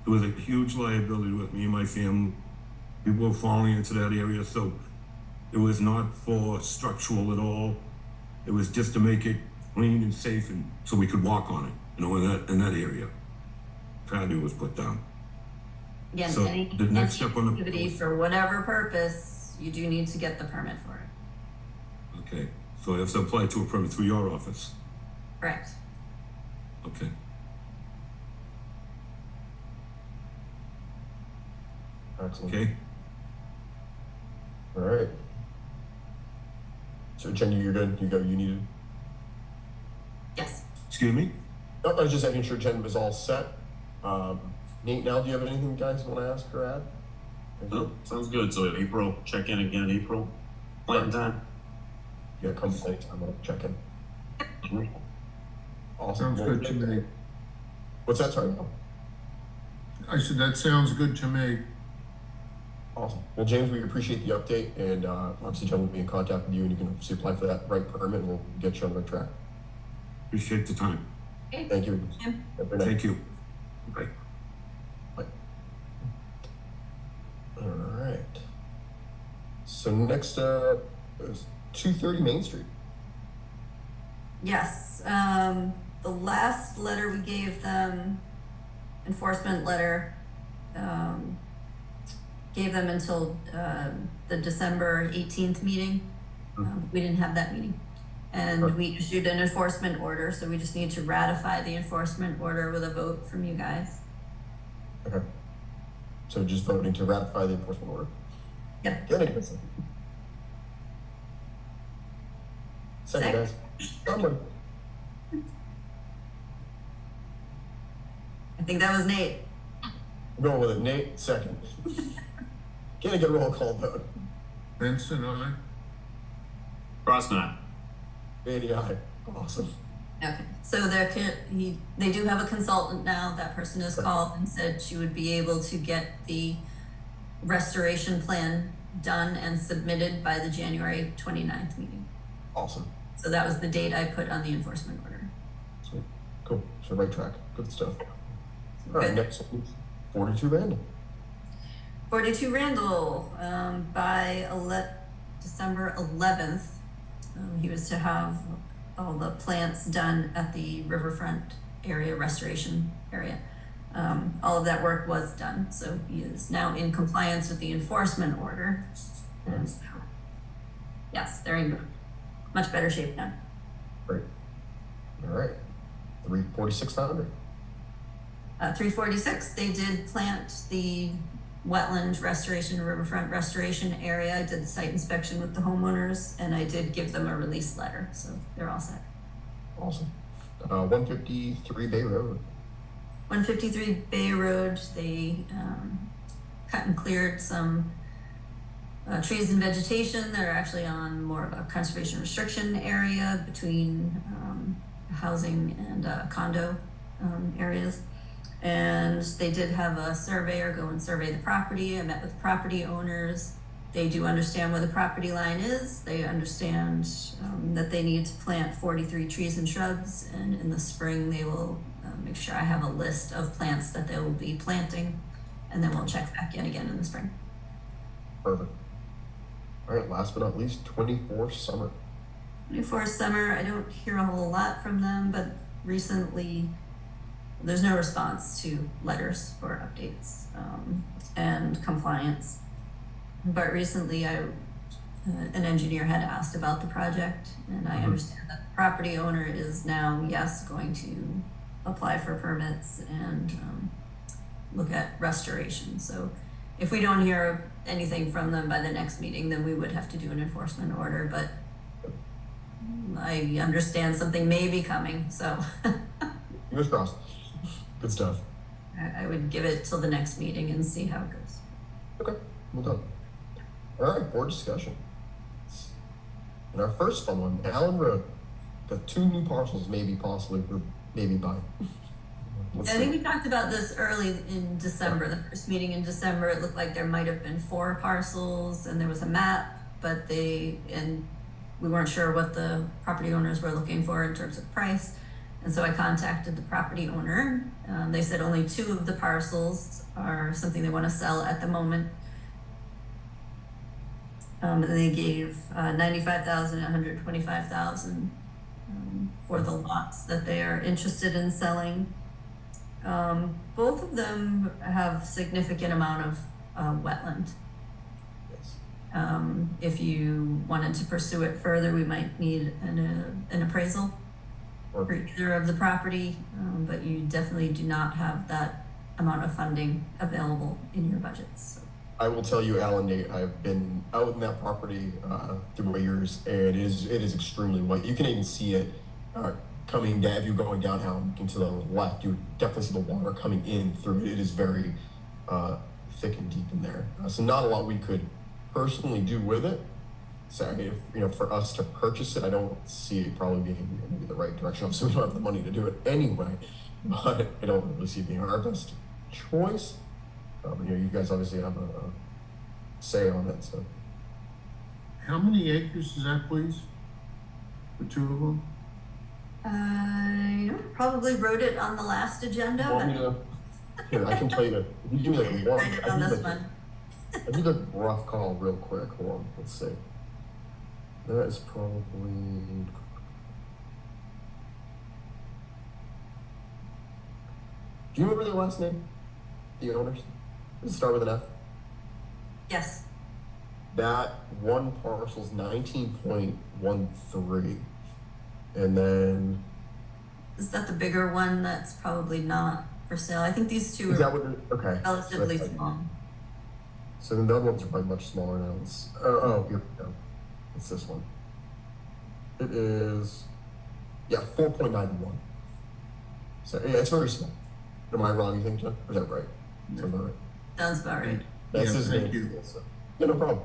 it was a huge liability with me and my family. People were falling into that area, so it was not for structural at all. It was just to make it clean and safe, and so we could walk on it, you know, in that area. Patio was put down. Again, So any the next step on the- activity for whatever purpose, you do need to get the permit for it. Okay, so I have to apply to a permit through your office. Correct. Okay. Excellent. Okay. All right. So Jenny, you're good. You needed. Yes. Excuse me? No, I was just making sure Jen was all set. Nate, now do you have anything you guys want to ask or add? No, sounds good. So April, check in again in April. Plan time. Yeah, come anytime. I'll check in. Awesome. Sounds good to me. What's that? Sorry. I said, that sounds good to me. Awesome. Well, James, we appreciate the update, and obviously Jen will be in contact with you, and you can obviously apply for that right permit, and we'll get you on the right track. Appreciate the time. Okay. Thank you. Jim? Have a good night. Thank you. Bye. All right. So next up is 230 Main Street. Yes, the last letter we gave them, enforcement letter, gave them until, the December 18th meeting. We didn't have that meeting. And we issued an enforcement order, so we just need to ratify the enforcement order with a vote from you guys. Okay. So just voting to ratify the enforcement order. Yep. Can I get a second? Second, guys. Somebody. I think that was Nate. I'm going with it. Nate, second. Can I get a roll call vote? Benson, aye. Crossman, aye. Bailey, aye. Awesome. Okay, so they do have a consultant now. That person has called and said she would be able to get the restoration plan done and submitted by the January 29th meeting. Awesome. So that was the date I put on the enforcement order. Sweet. Cool. So right track. Good stuff. All right, Good. next one. 42 Randall. 42 Randall, by December 11th, he was to have all the plants done at the riverfront area, restoration area. All of that work was done, so he is now in compliance with the enforcement order. And so, yes, they're in much better shape now. Great. All right. 34600. 346, they did plant the wetland restoration, riverfront restoration area. I did the site inspection with the homeowners, and I did give them a release letter, so they're all set. Awesome. 153 Bay Road. 153 Bay Road, they cut and cleared some trees and vegetation that are actually on more of a conservation restriction area between housing and condo areas. And they did have a surveyor go and survey the property. I met with property owners. They do understand where the property line is. They understand that they need to plant 43 trees and shrubs, and in the spring they will make sure I have a list of plants that they will be planting, and then we'll check back in again in the spring. Perfect. All right, last but not least, 24 Summer. 24 Summer, I don't hear a whole lot from them, but recently there's no response to letters for updates and compliance. But recently an engineer had asked about the project, and I understand that the property owner is now, yes, going to apply for permits and look at restoration. So if we don't hear anything from them by the next meeting, then we would have to do an enforcement order, but I understand something may be coming, so. Fingers crossed. Good stuff. I would give it till the next meeting and see how it goes. Okay, well done. All right, board discussion. And our first fun one, Allen Road. Got 2 new parcels, maybe possibly, or maybe by. I think we talked about this early in December, the first meeting in December. It looked like there might have been 4 parcels and there was a map, but we weren't sure what the property owners were looking for in terms of price. And so I contacted the property owner. They said only 2 of the parcels are something they want to sell at the moment. And they gave $95,000, $125,000 for the lots that they are interested in selling. Both of them have significant amount of wetland. Yes. If you wanted to pursue it further, we might need an appraisal for either of the property, but you definitely do not have that amount of funding available in your budgets. So. I will tell you, Alan, Nate, I've been out in that property through my years, and it is extremely wet. You can even see it coming down. If you're going downtown to the left, you definitely see the water coming in through it. It is very thick and deep in there. So not a lot we could personally do with it. So for us to purchase it, I don't see it probably being maybe the right direction. So we don't have the money to do it anyway. But I don't really see it being our best choice. You guys obviously have a say on it. So How many acres is that, please? The 2 of them? I probably wrote it on the last agenda. Want me to, here, I can tell you that if you give me like one, write it on this one. I do the rough call real quick. Hold on, let's see. That is probably. Do you remember their last name? The owners? Does it start with an F? Yes. That one parcel's 19.13. And then, Is that the bigger one that's probably not for sale? I think these two is that are what, okay. relatively So that's- small. So then the other ones are probably much smaller now. Oh, here we go. It's this one. It is, yeah, 4.91. So yeah, it's very small. Am I wrong, you think, John? Or is that right? Sounds about right. Sounds about right. That's Yeah, his thank name. you. So, yeah, no problem.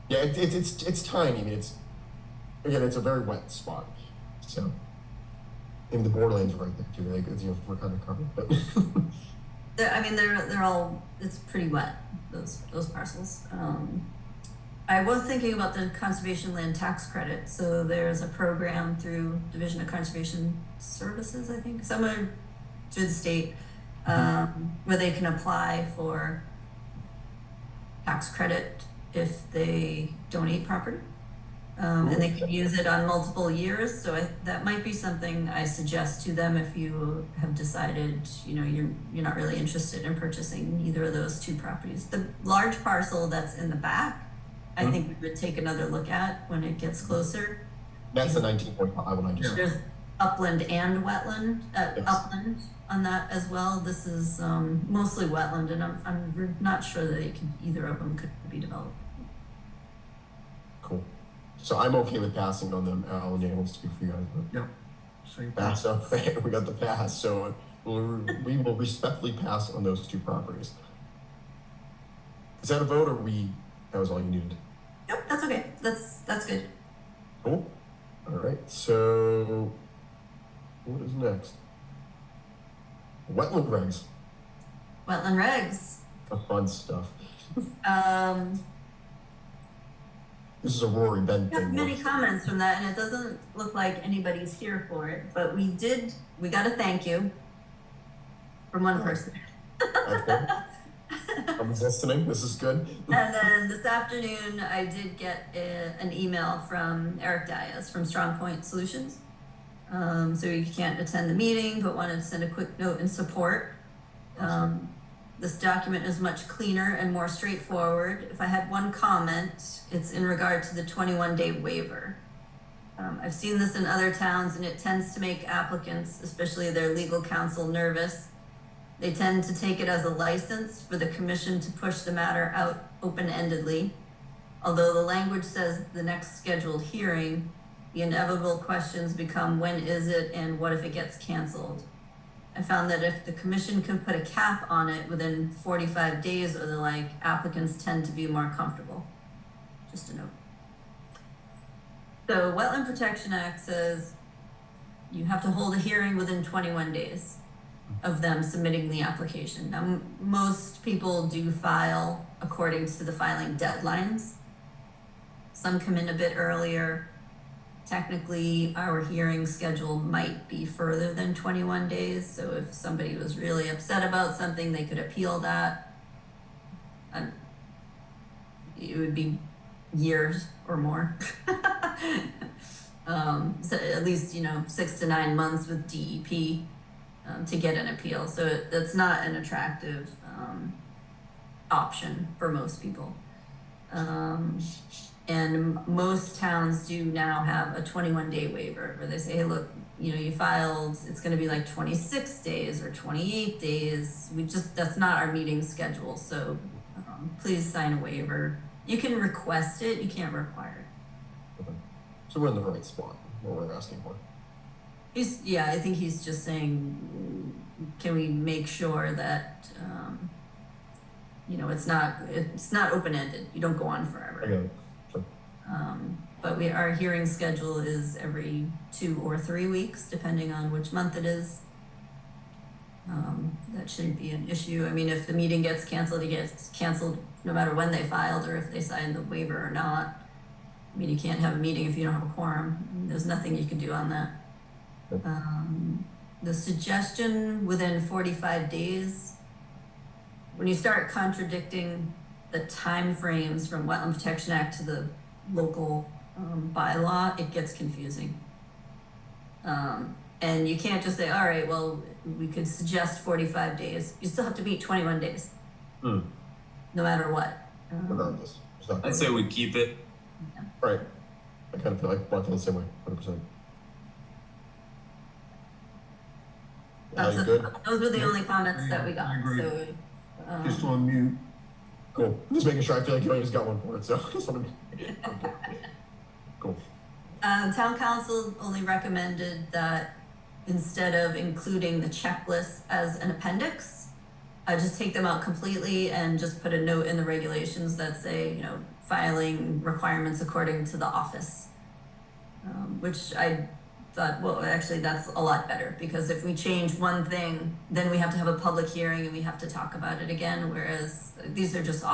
Yeah, it's tiny. I mean, it's a very wet spot. So, and the borderlands are right there too. Like, we're kind of covered, but They're all, it's pretty wet, those parcels. I was thinking about the conservation land tax credit. So there's a program through Division of Conservation Services, I think, somewhere through the state, where they can apply for tax credit if they donate property. And they can use it on multiple years. So that might be something I suggest to them if you have decided, you're not really interested in purchasing either of those two properties. The large parcel that's in the back, I think we would take another look at when it gets closer. that's the 19.5 one I just. There's upland and wetland, Yes. upland on that as well. This is mostly wetland, and I'm not sure that either of them could be developed. Cool. So I'm okay with passing on them. Alan, yeah, wants to speak for you guys, but Yeah. Same. pass up. We got the pass. So we will respectfully pass on those two properties. Is that a vote, or that was all you needed? Yep, that's okay. That's good. Cool. All right. So what is next? Wetland regs. Wetland regs. The fun stuff. Um, This is a Rory Ben we got thing. many comments from that, and it doesn't look like anybody's here for it, but we got a thank you from one person. Okay. I'm listening. This is good. And then this afternoon, I did get an email from Eric Diaz from Strong Point Solutions. So he can't attend the meeting, but wanted to send a quick note in support. This document is much cleaner and more straightforward. If I had one comment, it's in regard to the 21-day waiver. I've seen this in other towns, and it tends to make applicants, especially their legal counsel, nervous. They tend to take it as a license for the commission to push the matter out open-endedly. Although the language says the next scheduled hearing, the inevitable questions become when is it and what if it gets canceled? I found that if the commission can put a cap on it within 45 days or the like, applicants tend to be more comfortable. Just a note. So Wetland Protection Act says you have to hold a hearing within 21 days of them submitting the application. Now, most people do file according to the filing deadlines. Some come in a bit earlier. Technically, our hearing schedule might be further than 21 days. So if somebody was really upset about something, they could appeal that. It would be years or more. So at least, 6 to 9 months with DEP to get an appeal. So that's not an attractive option for most people. And most towns do now have a 21-day waiver where they say, hey, look, you filed, it's going to be like 26 days or 28 days. That's not our meeting schedule. So please sign a waiver. You can request it, you can't require it. Okay. So we're in the right spot. What we're asking for. I think he's just saying, can we make sure that, it's not open-ended. You don't go on forever. Okay. Sure. But our hearing schedule is every 2 or 3 weeks, depending on which month it is. That shouldn't be an issue. I mean, if the meeting gets canceled, it gets canceled no matter when they filed or if they signed the waiver or not. I mean, you can't have a meeting if you don't have a quorum. There's nothing you can do on that. The suggestion within 45 days, when you start contradicting the timeframes from Wetland Protection Act to the local bylaw, it gets confusing. And you can't just say, all right, well, we could suggest 45 days. You still have to meet 21 days, no matter what. Regardless. I'd say we keep it. Right. I kind of feel like the same way, 100%. Al, you good? Those were the Yep. only comments that we I got, agree. so. Just on mute. Cool. Just making sure. I feel like you always got one for it, so just want to. Okay. Cool. Town council only recommended that instead of including the checklist as an appendix, just take them out completely and just put a note in the regulations that say, you know, filing requirements according to the office. Which I thought, well, actually that's a lot better, because if we change one thing, then we have to have a public hearing and we have to talk about it again, whereas these are just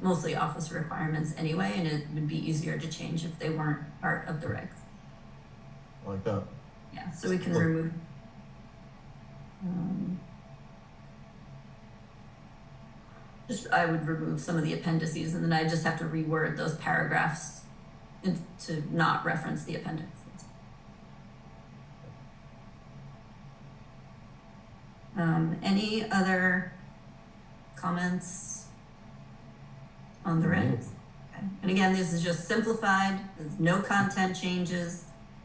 mostly office requirements anyway, and it would be easier to change if they weren't part of the regs. I like that. Yeah, so we can remove. I would remove some of the appendices, and then I just have to reword those paragraphs to not reference the appendix. Any other comments on the regs? Okay. And again, this is just simplified. There's no content changes.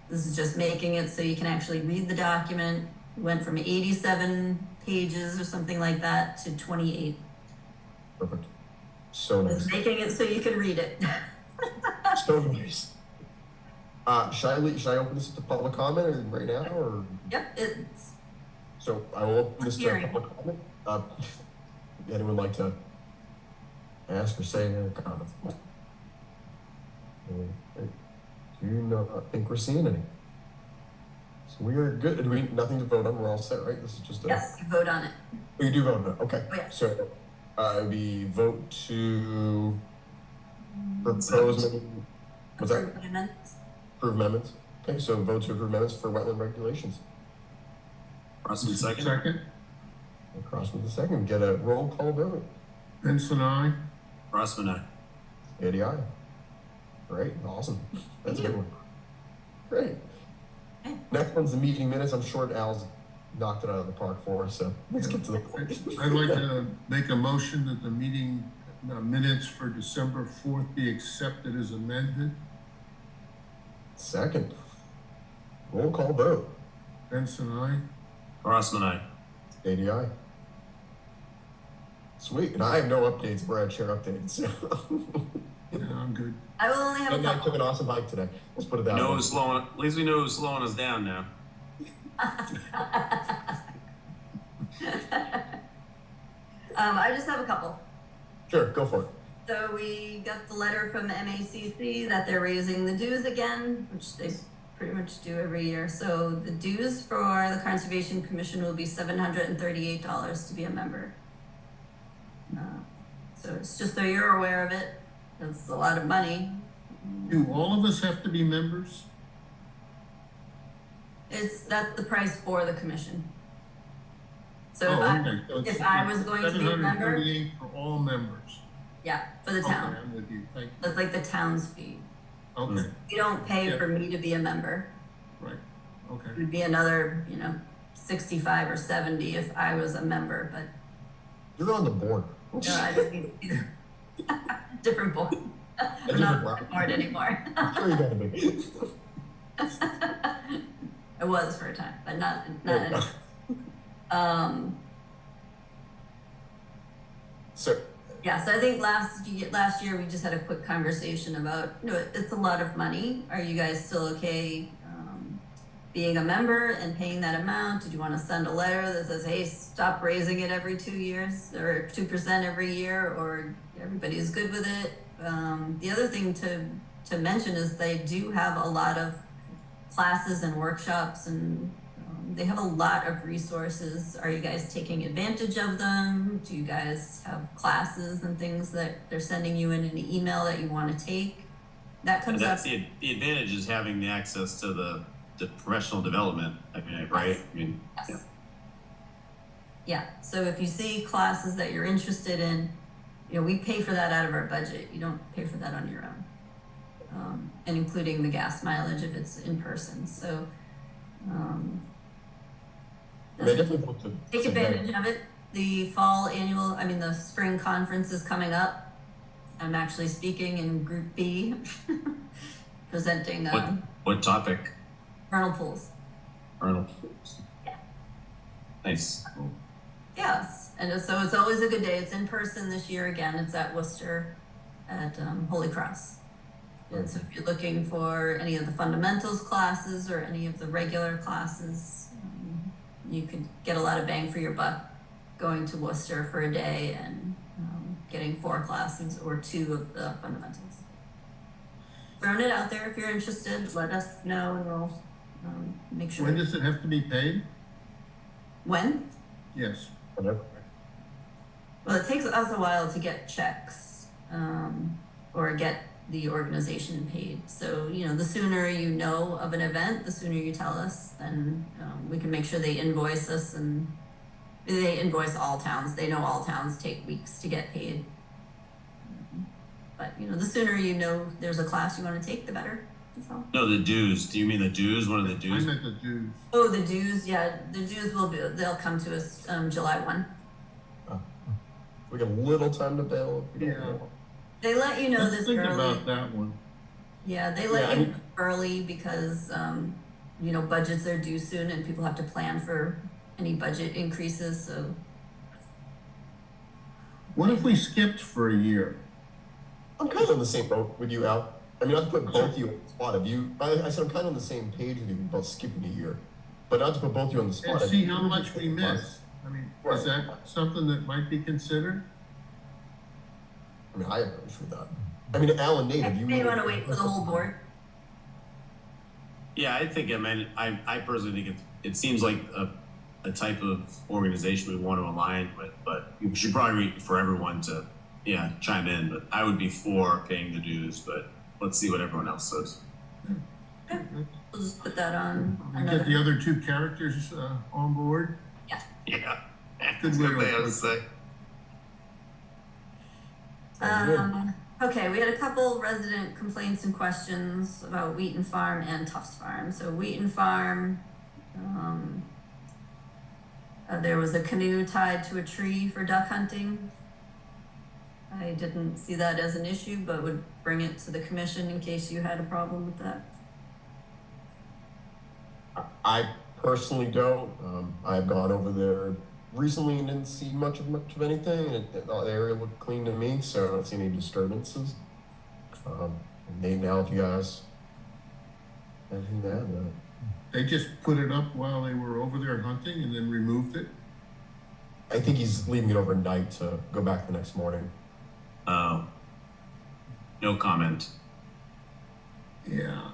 This is just making it so you can actually read the document. It went from 87 pages or something like that to 28. Perfect. So nice. Just making it so you can read it. So nice. Should I open this to public comment or right now, or? Yep, it's So I will open this to Hearing. public comment. Anyone like to ask or say any comments? I do not think we're seeing any. So we are good. Do we nothing to vote on? We're all set, right? This is just a. yes, you vote on it. Oh, you do vote on it. Okay. Oh, yeah. So we vote to propose. What's that? Approve amendments. Approve amendments. Okay, so vote to approve amendments for wetland regulations. Crossman second. Second. Crossman the second. Get a roll call vote. Benson, aye. Crossman aye. Eddie, aye. Great, awesome. That's a good one. Great. Next one's the meeting minutes. I'm sure Al's knocked it out of the park for us, so let's get to the point. I'd like to make a motion that the meeting minutes for December 4th be accepted as amended. Second. Roll call vote. Benson, aye. Crossman aye. Eddie, aye. Sweet, and I have no updates. Brad share updates. So. Yeah, I'm good. I will only have a And I couple. took an awesome hike today. Let's put it that We know way. who's slowing. At least we know who's slowing us down now. I just have a couple. Sure, go for it. So we got the letter from MACC that they're raising the dues again, which they pretty much do every year. So the dues for the Conservation Commission will be $738 to be a member. So it's just so you're aware of it. It's a lot of money. Do all of us have to be members? That's the price for the commission. So Oh, if okay. So it's if I was going to be a member, 738 for all members. yeah, for the Okay, town. I'm with you. Thank you. That's like the town's fee. Okay, You don't pay Yeah. for me to be a member. right. It Okay. would be another, 65 or 70 if I was a member, but You're on the board. I don't need different board. We're different not board. on the board anymore. Sure, you gotta be. I was for a time, but not Yeah. anymore. So, Yeah, so I think last year we just had a quick conversation about, it's a lot of money. Are you guys still okay being a member and paying that amount? Did you want to send a letter that says, hey, stop raising it every 2 years or 2% every year, or everybody's good with it? The other thing to mention is they do have a lot of classes and workshops, and they have a lot of resources. Are you guys taking advantage of them? Do you guys have classes and things that they're sending you in an email that you want to take? That And comes up. that's the advantage is having the access to the professional development. I mean, right? I mean, Yes. Yeah, so if you see classes that you're interested in, we pay for that out of our budget. You don't pay for that on your own. And including the gas mileage if it's in person. So they definitely want to take advantage of it. The the spring conference is coming up. I'm actually speaking in Group B, presenting what topic? vernal pools. Arnold. Nice. Yes, and so it's always a good day. It's in person this year again. It's at Worcester at Holy Cross. And so if you're looking for any of the fundamentals classes or any of the regular classes, you could get a lot of bang for your buck going to Worcester for a day and getting 4 classes or 2 of the fundamentals. Throwing it out there. If you're interested, let us know and we'll make sure. When does it have to be paid? When? Yes. Whatever. Well, it takes us a while to get checks or get the organization paid. So, the sooner you know of an event, the sooner you tell us, then we can make sure they invoice us, and they invoice all towns. They know all towns take weeks to get paid. But, the sooner you know there's a class you want to take, the better. That's all. No, the dues. Do you mean the dues? One of the I dues? meant the dues. Oh, the dues, yeah, the dues they'll come to us July 1. We got a little time to bail. Yeah. They let you know Let's this think early. about that one. Yeah, they let you know early because, budgets are due soon and people have to plan for any budget increases, so. What if we skipped for a year? I'm kind of on the same boat with you, Al. I mean, not to put both of you on the spot. I said I'm kind of on the same page with you about skipping a year, but not to put both of you on the spot. And see how much we miss. I mean, is that something that might be considered? I mean, I have no issue with that. I mean, Al and Nate, have you? May want to wait for the whole board. Yeah, I think, I personally think it seems like a type of organization we want to align with, but we should probably wait for everyone to, chime in, but I would be for paying the dues, but let's see what everyone else says. Okay. We'll just put that on. We get the other 2 characters on board? Yeah. Good That's way what they to have to put say. Okay, we had a couple resident complaints and questions about Wheaton Farm and Tufts Farm. So Wheaton Farm, there was a canoe tied to a tree for duck hunting. I didn't see that as an issue, but would bring it to the commission in case you had a problem with that. I personally don't. I've gone over there recently and didn't see much of anything. The area looked clean to me, so I don't see any disturbances. Nate, now if you guys anything to add to that? They just put it up while they were over there hunting and then removed it? I think he's leaving it overnight to go back the next morning. No comment. Yeah,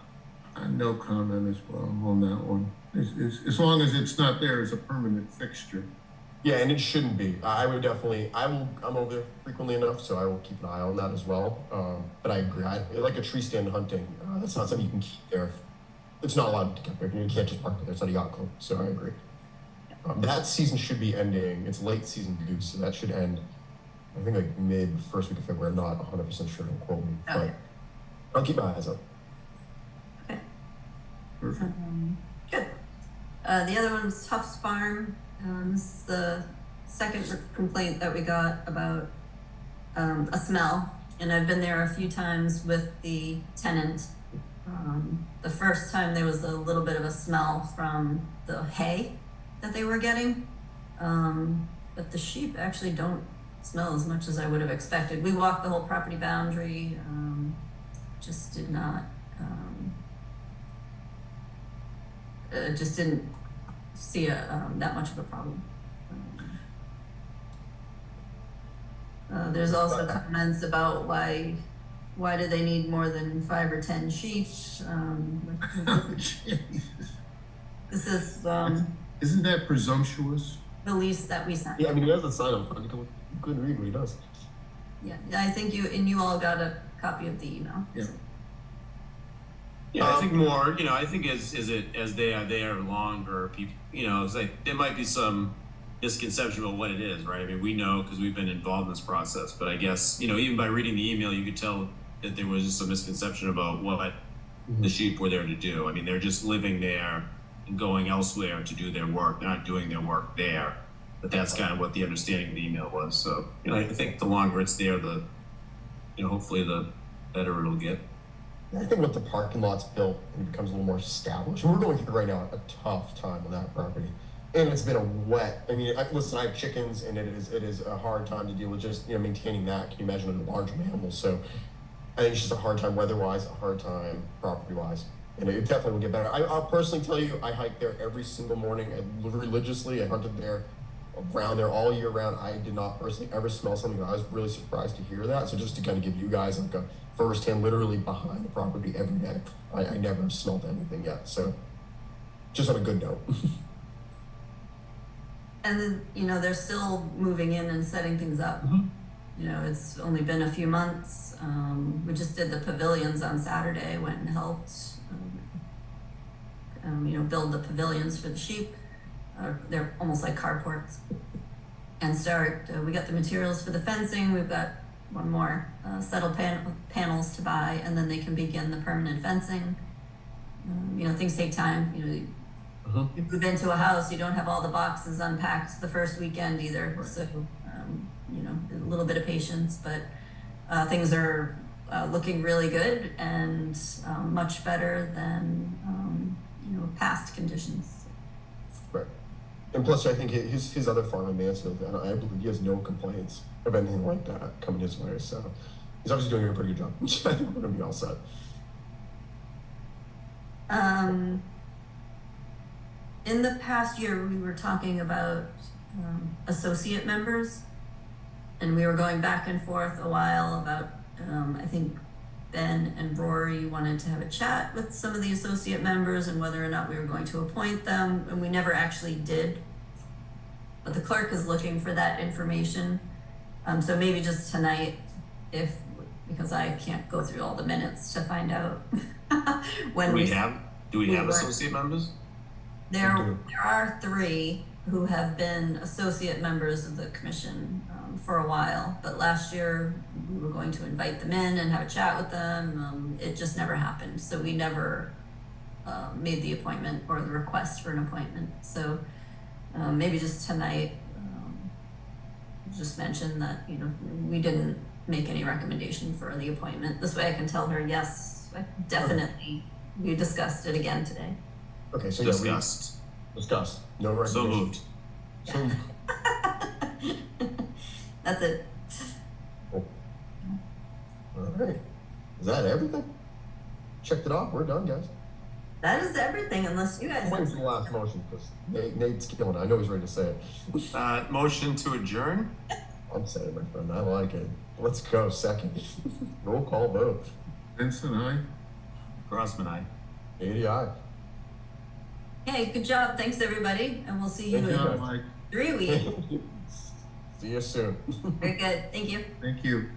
no comment as well on that one. As long as it's not there as a permanent fixture. Yeah, and it shouldn't be. I would definitely. I'm over there frequently enough, so I will keep an eye on that as well. But I agree. Like a tree stand hunting. That's not something you can keep there. It's not allowed to keep there. You can't just park there. It's not a yacht club. So I agree. That season should be ending. It's late season goose, so that should end. I think like first week of February. I'm not 100% sure. Don't quote me, Okay. but I'll keep my eyes up. Okay. Perfect. Good. The other one's Tufts Farm. This is the second complaint that we got about a smell, and I've been there a few times with the tenant. The first time there was a little bit of a smell from the hay that they were getting, but the sheep actually don't smell as much as I would have expected. We walked the whole property boundary, just did not, just didn't see that much of a problem. There's also comments about why do they need more than 5 or 10 sheep? This is Isn't that presumptuous? the lease that we signed. Yeah, I mean he has the sign up. You couldn't read what he does. Yeah, I think you all got a copy of the email. Yeah. Yeah, I think more, I think as they are there longer, people, it's like there might be some misconception about what it is, right? I mean, we know because we've been involved in this process, but I guess, even by reading the email, you could tell that there was just some misconception about what the sheep were there to do. I mean, they're just living there and going elsewhere to do their work. They're not doing their work there, but that's kind of what the understanding of the email was. So, I think the longer it's there, the, hopefully the better it'll get. I think with the parking lots built and it becomes a little more established, and we're going through right now a tough time on that property. And it's been a wet, I mean, listen, I have chickens and it is a hard time to deal with just, maintaining that. Can you imagine with a larger animal? So I think it's just a hard time weather-wise, a hard time property-wise. And it definitely will get better. I'll personally tell you, I hike there every single morning religiously. I hunted there, around there all year round. I did not personally ever smell something. I was really surprised to hear that. So just to kind of give you guys like a firsthand, literally behind the property every day, I never smelled anything yet. So just on a good note. And then, they're still moving in and setting things up. It's only been a few months. We just did the pavilions on Saturday, went and helped, build the pavilions for the sheep. They're almost like carports. And we got the materials for the fencing. We've got one more set of panels to buy, and then they can begin the permanent fencing. Things take time. You move into a house, you don't have all the boxes unpacked the first weekend either. Right. So, a little bit of patience, but things are looking really good and much better than, past conditions. Right. And plus, I think his other farm in Mansfield, and I believe he has no complaints of anything like that coming his way. So he's obviously doing a pretty good job. I think we're going to be all set. In the past year, we were talking about associate members, and we were going back and forth a while about, I think Ben and Rory wanted to have a chat with some of the associate members and whether or not we were going to appoint them, and we never actually did. But the clerk is looking for that information. So maybe just tonight, because I can't go through all the minutes to find out when do we have associate members? There are 3 who have been associate members of the commission for a while, but last year we were going to invite them in and have a chat with them. It just never happened, so we never made the appointment or the request for an appointment. So maybe just tonight, just mention that we didn't make any recommendation for the appointment. This way I can tell her, yes, definitely, we discussed it again today. Okay, so Discussed. Discussed. No recommendation. So moved. That's it. Cool. All right. Is that everything? Checked it off. We're done, guys. That is everything, unless you guys. When's the last motion? Because Nate's killing it. I know he's ready to say it. Motion to adjourn? I'm saying it, my friend. I like it. Let's go. Second. Roll call vote. Vincent, aye? Grossman, aye. 80 aye. Hey, good job. Thanks, everybody. And we'll see you Thank you. in Mike. 3 weeks. See you soon. Very good. Thank you. Thank you.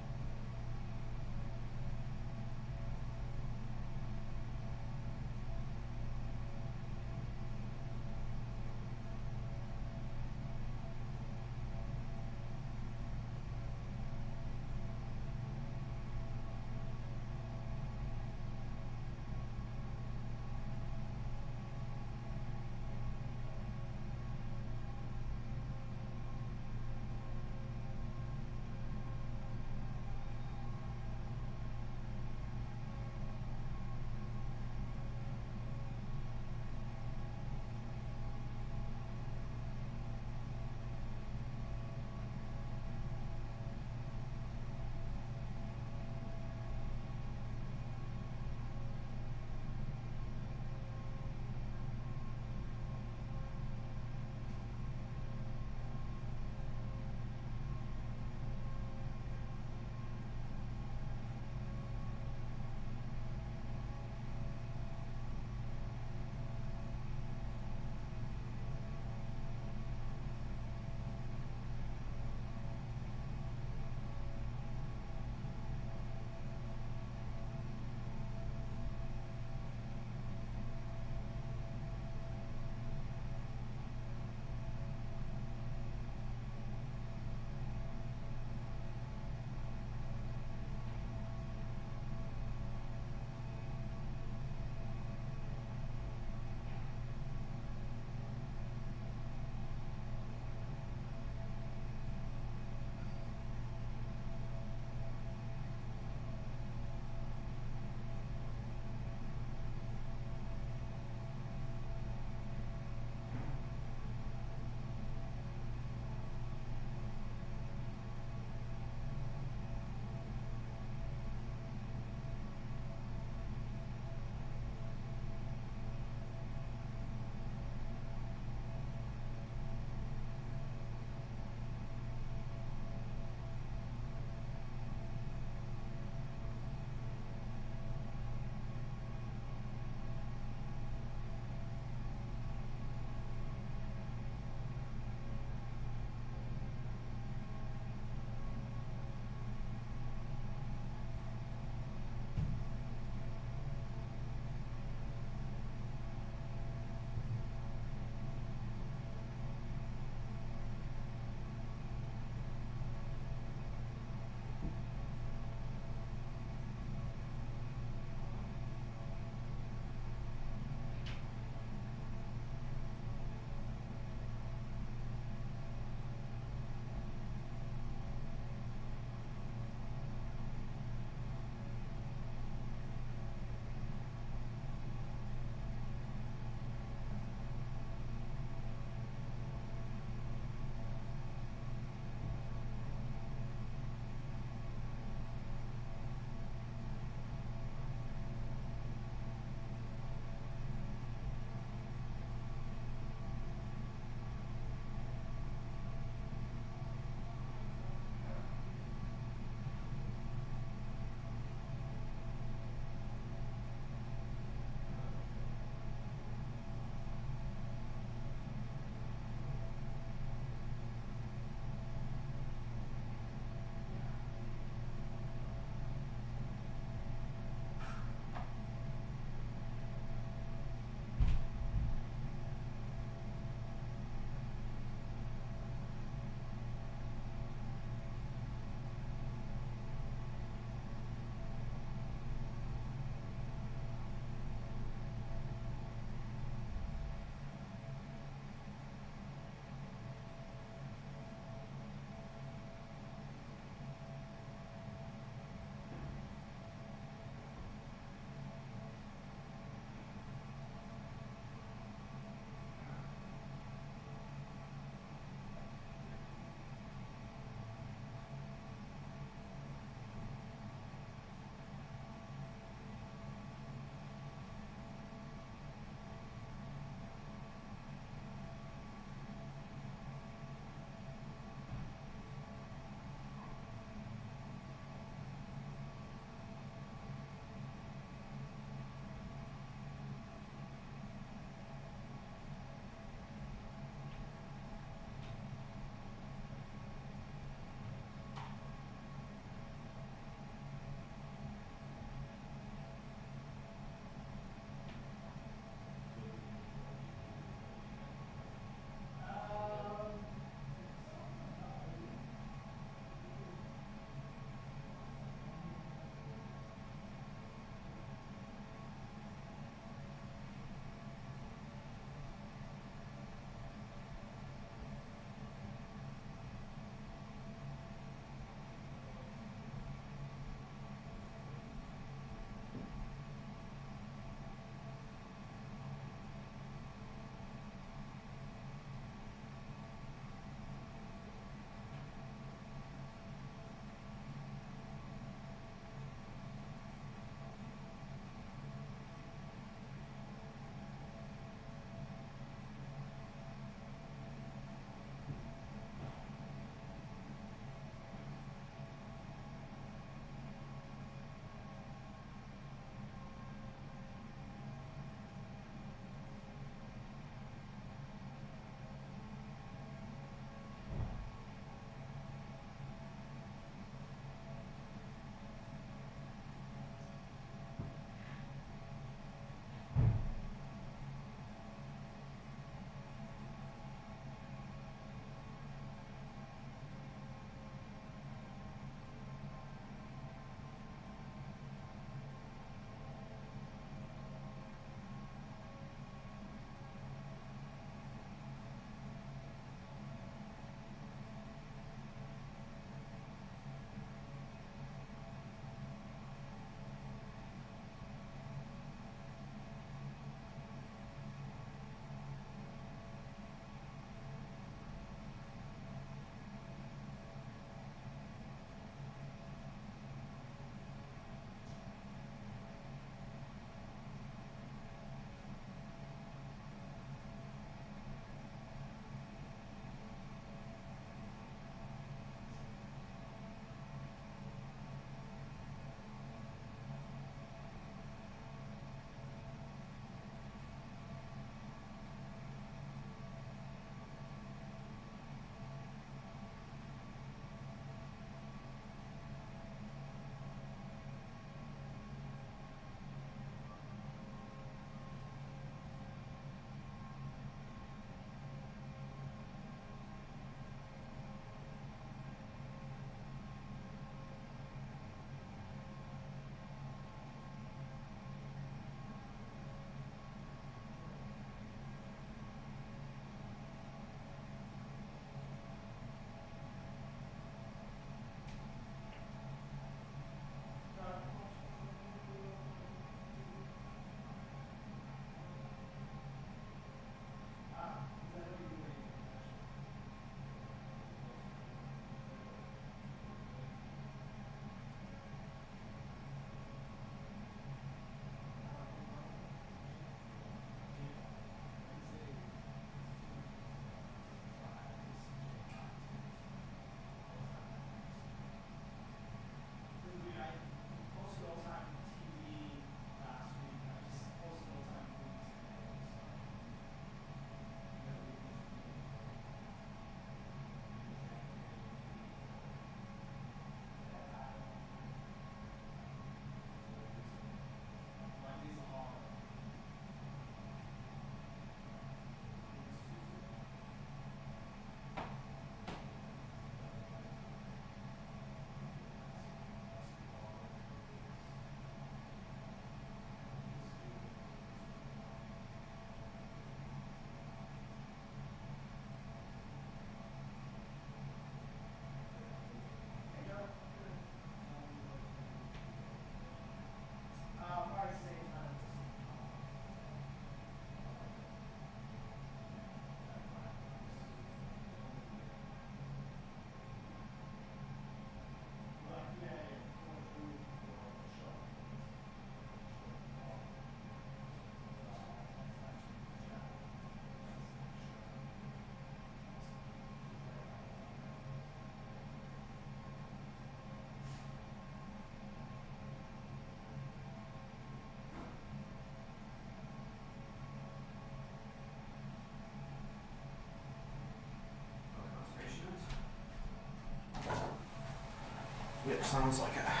Sounds like it.